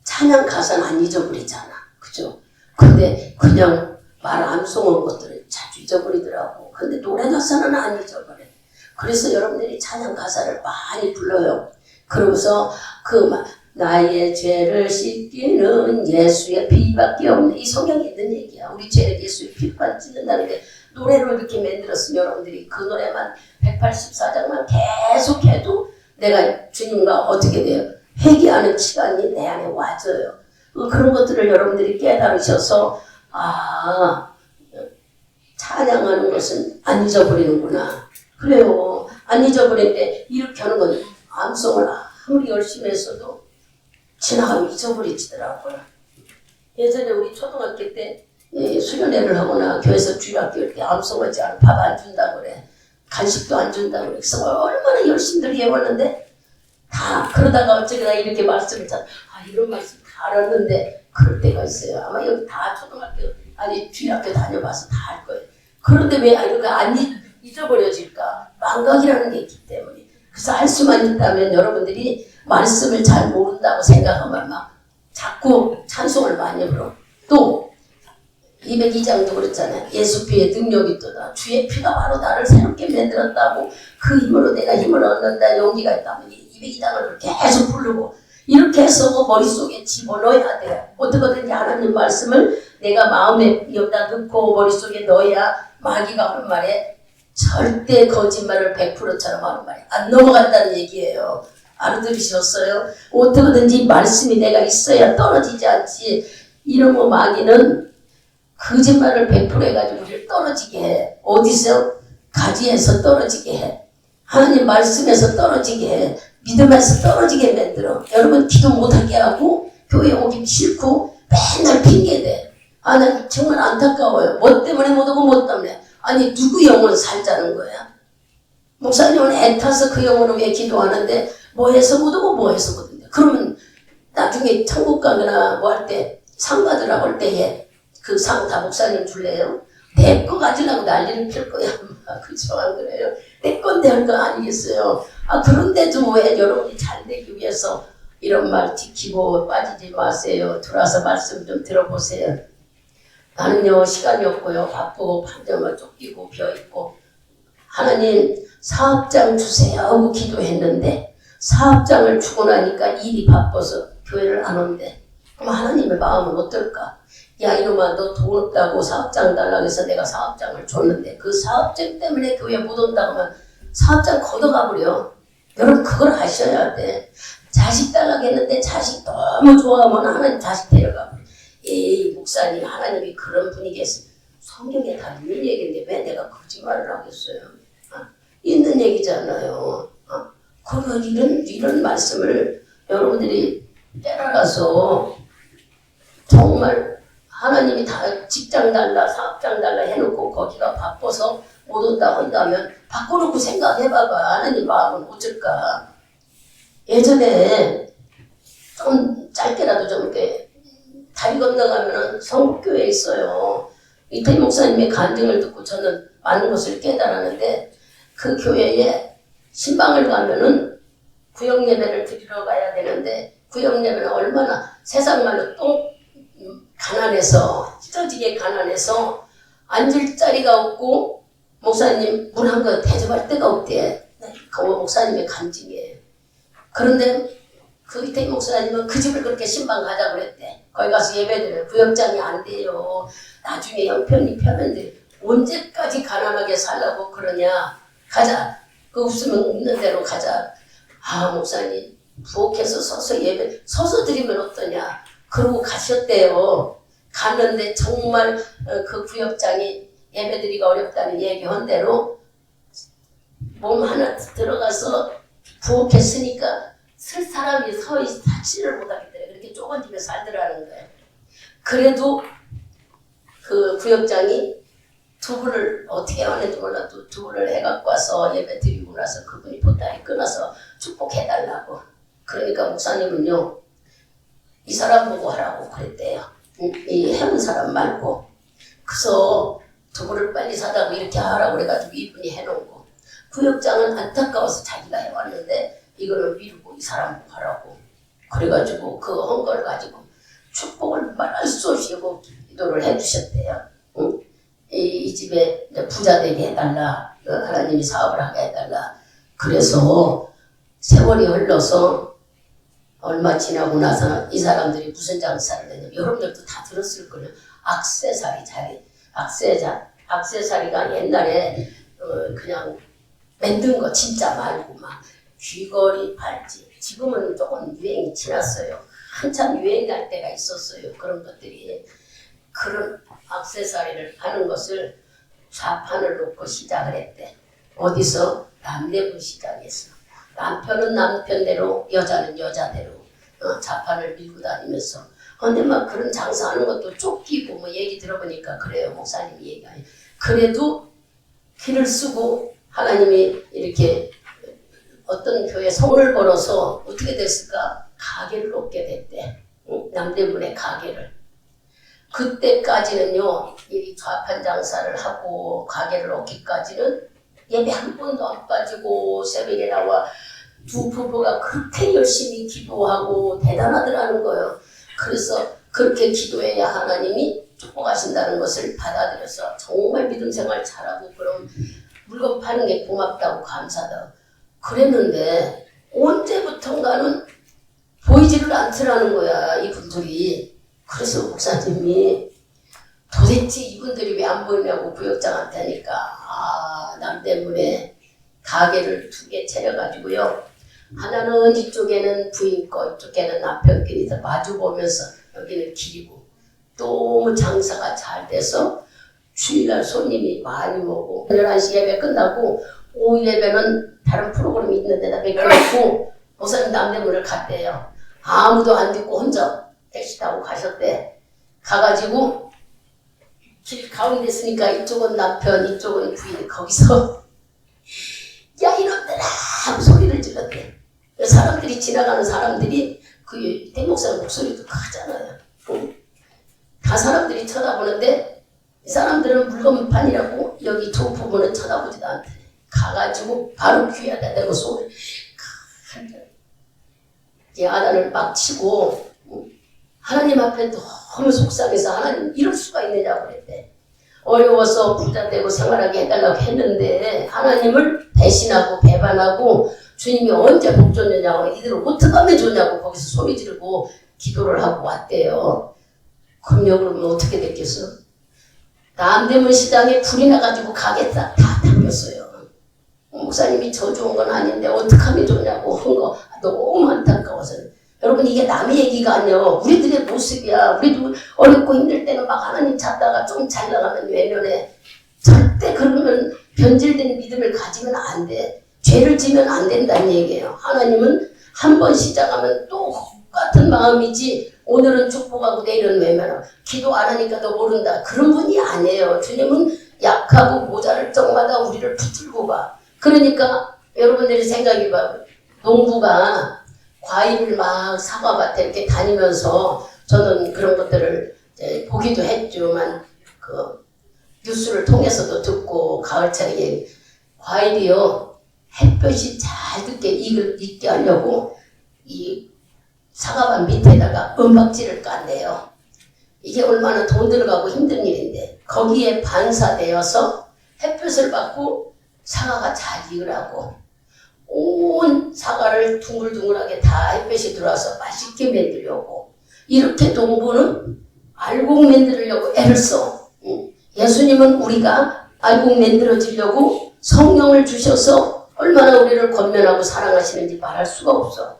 찬양 가사는 안 잊어버리잖아. 그죠? 근데 그냥 말 암송한 것들을 자주 잊어버리더라고. 근데 노래 가사는 안 잊어버려. 그래서 여러분들이 찬양 가사를 많이 불러요. 그러면서 나의 죄를 씻기는 예수의 피밖에 없네. 이 성경에 있는 얘기야. 우리 죄를 예수의 피만 찢는다는 게 노래로 이렇게 만들었으면 여러분들이 그 노래만 184장만 계속해도 내가 주님과 어떻게 돼요? 회개하는 시간이 내 안에 와져요. 그런 것들을 여러분들이 깨달으셔서 찬양하는 것은 안 잊어버리는구나. 그래요. 안 잊어버리는데 이렇게 하는 건 암송을 아무리 열심히 했어도 지나가면 잊어버리지더라고요. 예전에 우리 초등학교 때 수련회를 하거나 교회에서 주일학교 할 때 암송하지 않으면 밥 안 준다고 그래. 간식도 안 준다고 그래. 그래서 얼마나 열심히 해왔는데 다 그러다가 어쩌다 이렇게 말씀을 이런 말씀 다 알았는데 그럴 때가 있어요. 아마 여기 다 초등학교 아니 주일학교 다녀봐서 다 알 거예요. 그런데 왜 이렇게 안 잊어버려질까? 망각이라는 게 있기 때문에. 그래서 할 수만 있다면 여러분들이 말씀을 잘 모른다고 생각하면 막 자꾸 찬송을 많이 불러. 또 202장도 그랬잖아요. 예수 피의 능력이 있도다. 주의 피가 바로 나를 새롭게 만들었다고 그 힘으로 내가 힘을 얻는다 용기가 있다면 202장을 계속 부르고 이렇게 해서 머릿속에 집어넣어야 돼. 어떻게든지 하나님 말씀을 내가 마음에 여기다 넣고 머릿속에 넣어야 마귀가 하는 말에 절대 거짓말을 100%처럼 하는 말이 안 넘어간다는 얘기예요. 알아들으셨어요? 어떻게든지 말씀이 내가 있어야 떨어지지 않지. 이러면 마귀는 거짓말을 100% 해가지고 우리를 떨어지게 해. 어디서? 가지에서 떨어지게 해. 하나님 말씀에서 떨어지게 해. 믿음에서 떨어지게 만들어. 여러분 기도 못하게 하고 교회 오기 싫고 맨날 핑계대. 아, 난 정말 안타까워요. 뭐 때문에 못 오고 뭐 때문에. 아니 누구 영혼 살자는 거야? 목사님은 애타서 그 영혼을 왜 기도하는데 뭐 해서 못 오고 뭐 해서 못 오는데. 그러면 나중에 천국 가거나 뭐 할 때 상 받으라고 할 때에 그 상 다 목사님 줄래요? 내 거 가지려고 난리를 필 거야. 그죠? 안 그래요? 내 건데 할 거 아니겠어요? 아, 그런데도 왜 여러분이 잘 되기 위해서 이런 말 지키고 빠지지 마세요. 들어와서 말씀 좀 들어보세요. 나는요, 시간이 없고요. 바쁘고 판정을 쫓기고 비어있고 하나님 사업장 주세요 하고 기도했는데 사업장을 주고 나니까 일이 바빠서 교회를 안 온대. 그럼 하나님의 마음은 어떨까? 야 이놈아 너 돈 없다고 사업장 달라고 해서 내가 사업장을 줬는데 그 사업장 때문에 교회 못 온다고 하면 사업장 걷어가 버려. 여러분 그걸 아셔야 돼. 자식 달라고 했는데 자식 너무 좋아하면 하나님 자식 데려가 버려. 에이 목사님 하나님이 그런 분위기에서 성경에 다 있는 얘기인데 왜 내가 거짓말을 하겠어요? 있는 얘기잖아요. 그리고 이런 말씀을 여러분들이 때려가서 정말 하나님이 다 직장 달라 사업장 달라 해놓고 거기가 바빠서 못 온다고 한다면 바꿔놓고 생각해봐봐. 하나님 마음은 어쩔까. 예전에 좀 짧게라도 좀 이렇게 다리 건너가면은 성북교회에 있어요. 이태희 목사님의 간증을 듣고 저는 많은 것을 깨달았는데 그 교회에 신방을 가면은 구역 예배를 드리러 가야 되는데 구역 예배는 얼마나 세상 말로 똥 가난해서 찢어지게 가난해서 앉을 자리가 없고 목사님 물 한 거 대접할 데가 없대. 그 목사님의 간증이에요. 그런데 그 이태희 목사님은 그 집을 그렇게 신방 가자 그랬대. 거기 가서 예배드려요. 구역장이 안 돼요. 나중에 형편이 펴는데 언제까지 가난하게 살라고 그러냐. 가자. 그 없으면 없는 대로 가자. 아 목사님 부엌에서 서서 예배 서서 드리면 어떠냐. 그러고 가셨대요. 갔는데 정말 그 구역장이 예배드리기가 어렵다는 얘기한 대로 몸 하나 들어가서 부엌했으니까 쓸 사람이 서히 사치를 못하겠더래. 그렇게 좁은 집에 살더라는 거예요. 그래도 그 구역장이 두부를 어떻게 하는지 몰라도 두부를 해갖고 와서 예배 드리고 나서 그분이 보따리 끊어서 축복해달라고. 그러니까 목사님은요 이 사람 보고 하라고 그랬대요. 이 해본 사람 말고. 그래서 두부를 빨리 사다고 이렇게 하라고 그래가지고 이분이 해놓고 구역장은 안타까워서 자기가 해왔는데 이거를 미루고 이 사람 보고 하라고. 그래가지고 그 한 걸 가지고 축복을 말할 수 없이 기도를 해주셨대요. 이 집에 부자 되게 해달라. 하나님이 사업을 하게 해달라. 그래서 세월이 흘러서 얼마 지나고 나서 이 사람들이 무슨 장사를 했냐면 여러분들도 다 들었을 거예요. 액세서리 자리. 액세서리가 옛날에 그냥 만든 거 진짜 말고 막 귀걸이, 팔찌. 지금은 조금 유행이 지났어요. 한참 유행할 때가 있었어요. 그런 것들이. 그런 액세서리를 파는 것을 좌판을 놓고 시작을 했대. 어디서? 남대문 시장에서. 남편은 남편대로 여자는 여자대로 좌판을 밀고 다니면서 근데 막 그런 장사하는 것도 쫓기고 뭐 얘기 들어보니까 그래요. 목사님이 얘기하니 그래도 길을 쓰고 하나님이 이렇게 어떤 교회 손을 벌어서 어떻게 됐을까? 가게를 얻게 됐대. 남대문에 가게를. 그때까지는요 이 좌판 장사를 하고 가게를 얻기까지는 예배 한 번도 안 빠지고 새벽에 나와 두 부부가 그렇게 열심히 기도하고 대단하더라는 거예요. 그래서 그렇게 기도해야 하나님이 축복하신다는 것을 받아들여서 정말 믿음 생활 잘하고 그럼 물건 파는 게 고맙다고 감사하다고 그랬는데 언제부턴가는 보이지를 않더라는 거야, 이분들이. 그래서 목사님이 도대체 이분들이 왜 안 보이냐고 구역장한테 하니까, 남 때문에 가게를 2개 차려가지고요. 하나는 이쪽에는 부인 거, 이쪽에는 남편 끼리서 마주보면서 여기는 길이고, 너무 장사가 잘 돼서 주일날 손님이 많이 오고, 11시 예배 끝나고 오후 예배는 다른 프로그램이 있는 데다 맡겨놓고 목사님 남대문을 갔대요. 아무도 안 듣고 혼자 택시 타고 가셨대. 가가지고 길 가운데 있으니까 이쪽은 남편, 이쪽은 부인, 거기서 야 이놈들아 하고 소리를 질렀대. 사람들이 지나가는 사람들이 그 대목사님 목소리도 크잖아요. 다 사람들이 쳐다보는데 이 사람들은 물건판이라고 여기 두 부분은 쳐다보지도 않대. 가가지고 바로 귀에다 대고 소리 야단을 막 치고 하나님 앞에 너무 속상해서 하나님 이럴 수가 있느냐고 그랬대. 어려워서 부자 되고 생활하게 해달라고 했는데 하나님을 배신하고 배반하고 주님이 언제 복 줬느냐고 이들을 어떻게 하면 좋냐고 거기서 소리 지르고 기도를 하고 왔대요. 그러면 어떻게 됐겠어? 남대문 시장에 불이 나가지고 가게 다 당겼어요. 목사님이 저 좋은 건 아닌데 어떻게 하면 좋냐고 한 거 너무 안타까워서. 여러분 이게 남의 얘기가 아니에요. 우리들의 모습이야. 우리도 어렵고 힘들 때는 막 하나님 찾다가 좀 잘 나가면 외면해. 절대 그러면 변질된 믿음을 가지면 안 돼. 죄를 지면 안 된다는 얘기예요. 하나님은 한 번 시작하면 또 똑같은 마음이지 오늘은 축복하고 내일은 외면하고 기도 안 하니까 너 모른다. 그런 분이 아니에요. 주님은 약하고 모자랄 적마다 우리를 붙들고 봐. 그러니까 여러분들이 생각해봐. 농부가 과일을 막 사과밭에 이렇게 다니면서 저는 그런 것들을 보기도 했지만 그 뉴스를 통해서도 듣고 가을철에 과일이요 햇볕이 잘 익게 하려고 이 사과밭 밑에다가 은박지를 깐대요. 이게 얼마나 돈 들어가고 힘든 일인데 거기에 반사되어서 햇볕을 받고 사과가 잘 익으라고 온 사과를 둥글둥글하게 다 햇볕이 들어와서 맛있게 만들려고 이렇게 농부는 알곡 만들려고 애를 써. 예수님은 우리가 알곡 만들어지려고 성령을 주셔서 얼마나 우리를 권면하고 사랑하시는지 말할 수가 없어.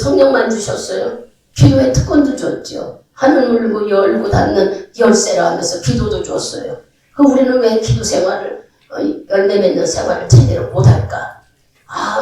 성령만 주셨어요. 기도의 특권도 줬죠. 하늘 물고 열고 닫는 열쇠라 하면서 기도도 줬어요. 그 우리는 왜 기도 생활을 열매 맺는 생활을 제대로 못할까?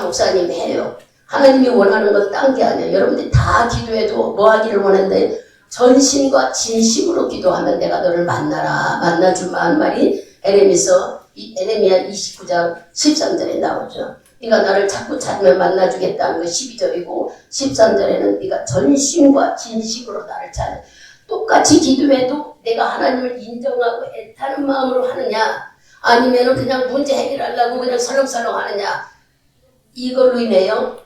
목사님 해요. 하나님이 원하는 건 딴 게 아니에요. 여러분들이 다 기도해도 뭐 하기를 원하는데 전심과 진심으로 기도하면 내가 너를 만나라. 만나주마 한 말이 에레미야 29장 13절에 나오죠. 네가 나를 자꾸 찾으면 만나주겠다는 거 12절이고 13절에는 네가 전심과 진심으로 나를 찾아. 똑같이 기도해도 내가 하나님을 인정하고 애타는 마음으로 하느냐 아니면 그냥 문제 해결하려고 그냥 설렁설렁 하느냐 이걸로 인해요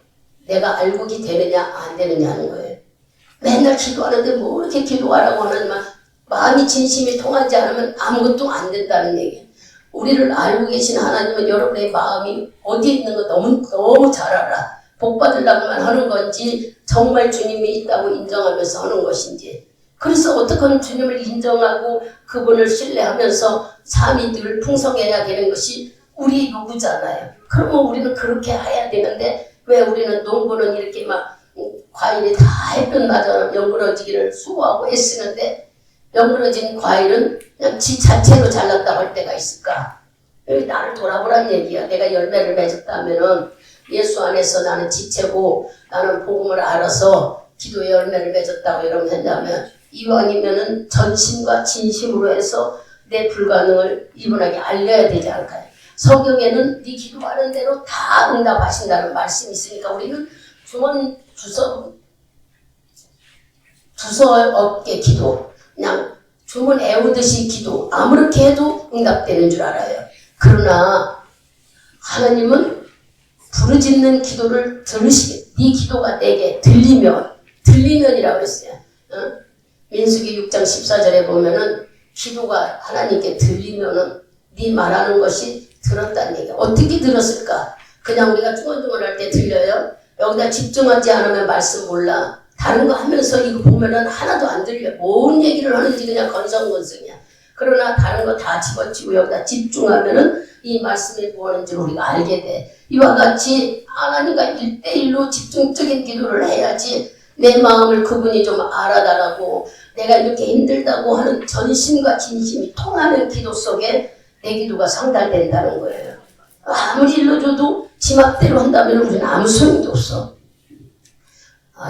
내가 알곡이 되느냐 안 되느냐 하는 거예요. 맨날 기도하는데 뭐 이렇게 기도하라고 하는 마음이 진심이 통하지 않으면 아무것도 안 된다는 얘기예요. 우리를 알고 계신 하나님은 여러분의 마음이 어디에 있는 거 너무 잘 알아. 복 받으려고만 하는 건지 정말 주님이 있다고 인정하면서 하는 것인지. 그래서 어떻게 하면 주님을 인정하고 그분을 신뢰하면서 삶이 늘 풍성해야 되는 것이 우리의 요구잖아요. 그러면 우리는 그렇게 해야 되는데 왜 우리는 농부는 이렇게 막 과일이 다 햇볕 맞아 연그러지기를 수고하고 애쓰는데 연그러진 과일은 그냥 지 자체로 잘났다고 할 때가 있을까? 여기 나를 돌아보란 얘기야. 내가 열매를 맺었다면은 예수 안에서 나는 지체고 나는 복음을 알아서 기도의 열매를 맺었다고 여러분 한다면 이왕이면은 전심과 진심으로 해서 내 불가능을 이분에게 알려야 되지 않을까요? 성경에는 네 기도하는 대로 다 응답하신다는 말씀이 있으니까 우리는 주서 없게 기도 그냥 주문 애우듯이 기도 아무렇게 해도 응답되는 줄 알아요. 그러나 하나님은 부르짖는 기도를 들으시게 네 기도가 내게 들리면이라고 그랬어요. 민수기 6장 14절에 보면은 기도가 하나님께 들리면은 네 말하는 것이 들었다는 얘기야. 어떻게 들었을까? 그냥 우리가 쭈글쭈글 할 때 들려요? 여기다 집중하지 않으면 말씀 몰라. 다른 거 하면서 이거 보면은 하나도 안 들려. 뭔 얘기를 하는지 그냥 건성건성이야. 그러나 다른 거 다 집어치고 여기다 집중하면은 이 말씀이 뭐 하는지를 우리가 알게 돼. 이와 같이 하나님과 1대1로 집중적인 기도를 해야지 내 마음을 그분이 좀 알아달라고 내가 이렇게 힘들다고 하는 전심과 진심이 통하는 기도 속에 내 기도가 상달된다는 거예요. 아무리 일러줘도 지 맘대로 한다면 우리는 아무 소용도 없어.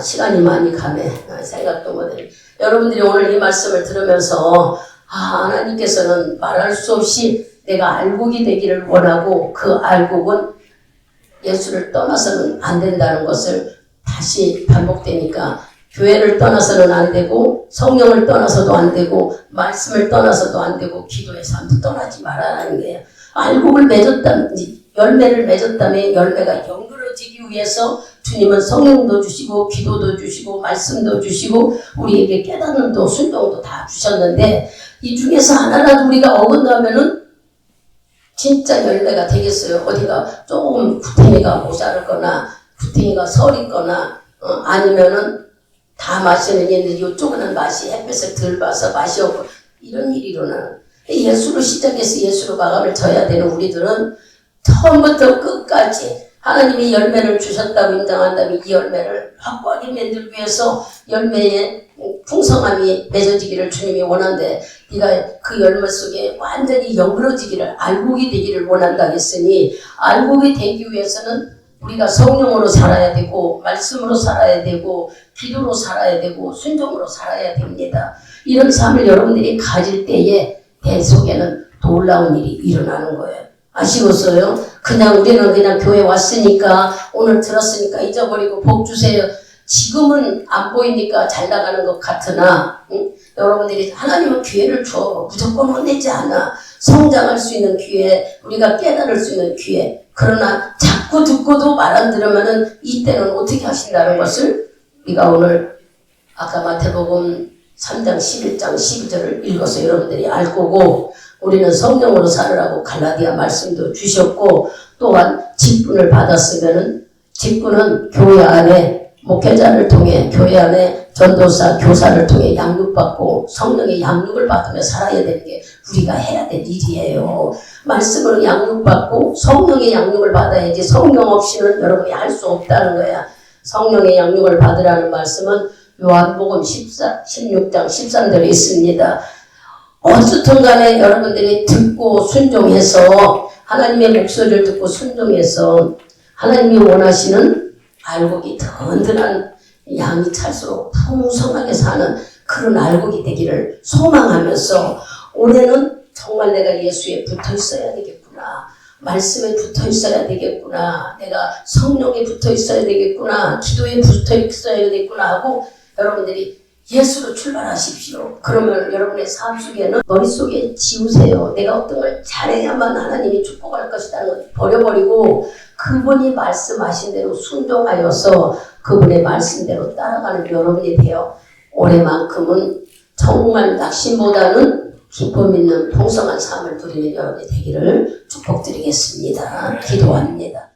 시간이 많이 가네. 생각도 못해. 여러분들이 오늘 이 말씀을 들으면서 하나님께서는 말할 수 없이 내가 알곡이 되기를 원하고 그 알곡은 예수를 떠나서는 안 된다는 것을 다시 반복되니까 교회를 떠나서는 안 되고 성령을 떠나서도 안 되고 말씀을 떠나서도 안 되고 기도의 삶도 떠나지 말아라는 거예요. 알곡을 맺었다면 열매를 맺었다면 열매가 연그러지기 위해서 주님은 성령도 주시고 기도도 주시고 말씀도 주시고 우리에게 깨닫는도 순종도 다 주셨는데 이 중에서 하나라도 우리가 어긋나면은 진짜 열매가 되겠어요. 어디가 조금 구탱이가 모자르거나 구탱이가 서리거나 아니면은 다 마시는 얘는 이쪽은 맛이 햇볕을 덜 봐서 맛이 없고 이런 일이 일어나는. 예수로 시작해서 예수로 마감을 져야 되는 우리들은 처음부터 끝까지 하나님이 열매를 주셨다고 인정한다면 이 열매를 확고하게 만들기 위해서 열매의 풍성함이 맺어지기를 주님이 원하는데 네가 그 열매 속에 완전히 연그러지기를 알곡이 되기를 원한다 했으니 알곡이 되기 위해서는 우리가 성령으로 살아야 되고 말씀으로 살아야 되고 기도로 살아야 되고 순종으로 살아야 됩니다. 이런 삶을 여러분들이 가질 때에 내 속에는 놀라운 일이 일어나는 거예요. 아시겠어요? 그냥 우리는 그냥 교회 왔으니까 오늘 들었으니까 잊어버리고 복 주세요. 지금은 안 보이니까 잘 나가는 것 같으나 여러분들이 하나님은 기회를 줘. 무조건 혼내지 않아. 성장할 수 있는 기회, 우리가 깨달을 수 있는 기회. 그러나 자꾸 듣고도 말 안 들으면은 이때는 어떻게 하신다는 것을 우리가 오늘 아까 마태복음 3장 11장 12절을 읽어서 여러분들이 알 거고 우리는 성령으로 살으라고 갈라디아 말씀도 주셨고 또한 직분을 받았으면은 직분은 교회 안에 목회자를 통해 교회 안에 전도사, 교사를 통해 양육받고 성령의 양육을 받으며 살아야 되는 게 우리가 해야 될 일이에요. 말씀으로 양육받고 성령의 양육을 받아야지 성령 없이는 여러분이 할 수 없다는 거야. 성령의 양육을 받으라는 말씀은 요한복음 16장 13절에 있습니다. 어쨌든 간에 여러분들이 듣고 순종해서 하나님의 목소리를 듣고 순종해서 하나님이 원하시는 알곡이 든든한 양이 찰수록 풍성하게 사는 그런 알곡이 되기를 소망하면서 올해는 정말 내가 예수에 붙어 있어야 되겠구나. 말씀에 붙어 있어야 되겠구나. 내가 성령에 붙어 있어야 되겠구나. 기도에 붙어 있어야 되겠구나 하고 여러분들이 예수로 출발하십시오. 그러면 여러분의 삶 속에는 머릿속에 지우세요. 내가 어떤 걸 잘해야만 하나님이 축복할 것이라는 걸 버려버리고 그분이 말씀하신 대로 순종하여서 그분의 말씀대로 따라가는 여러분이 되어 올해만큼은 정말 낙심보다는 기쁨 있는 풍성한 삶을 누리는 여러분이 되기를 축복드리겠습니다. 기도합니다.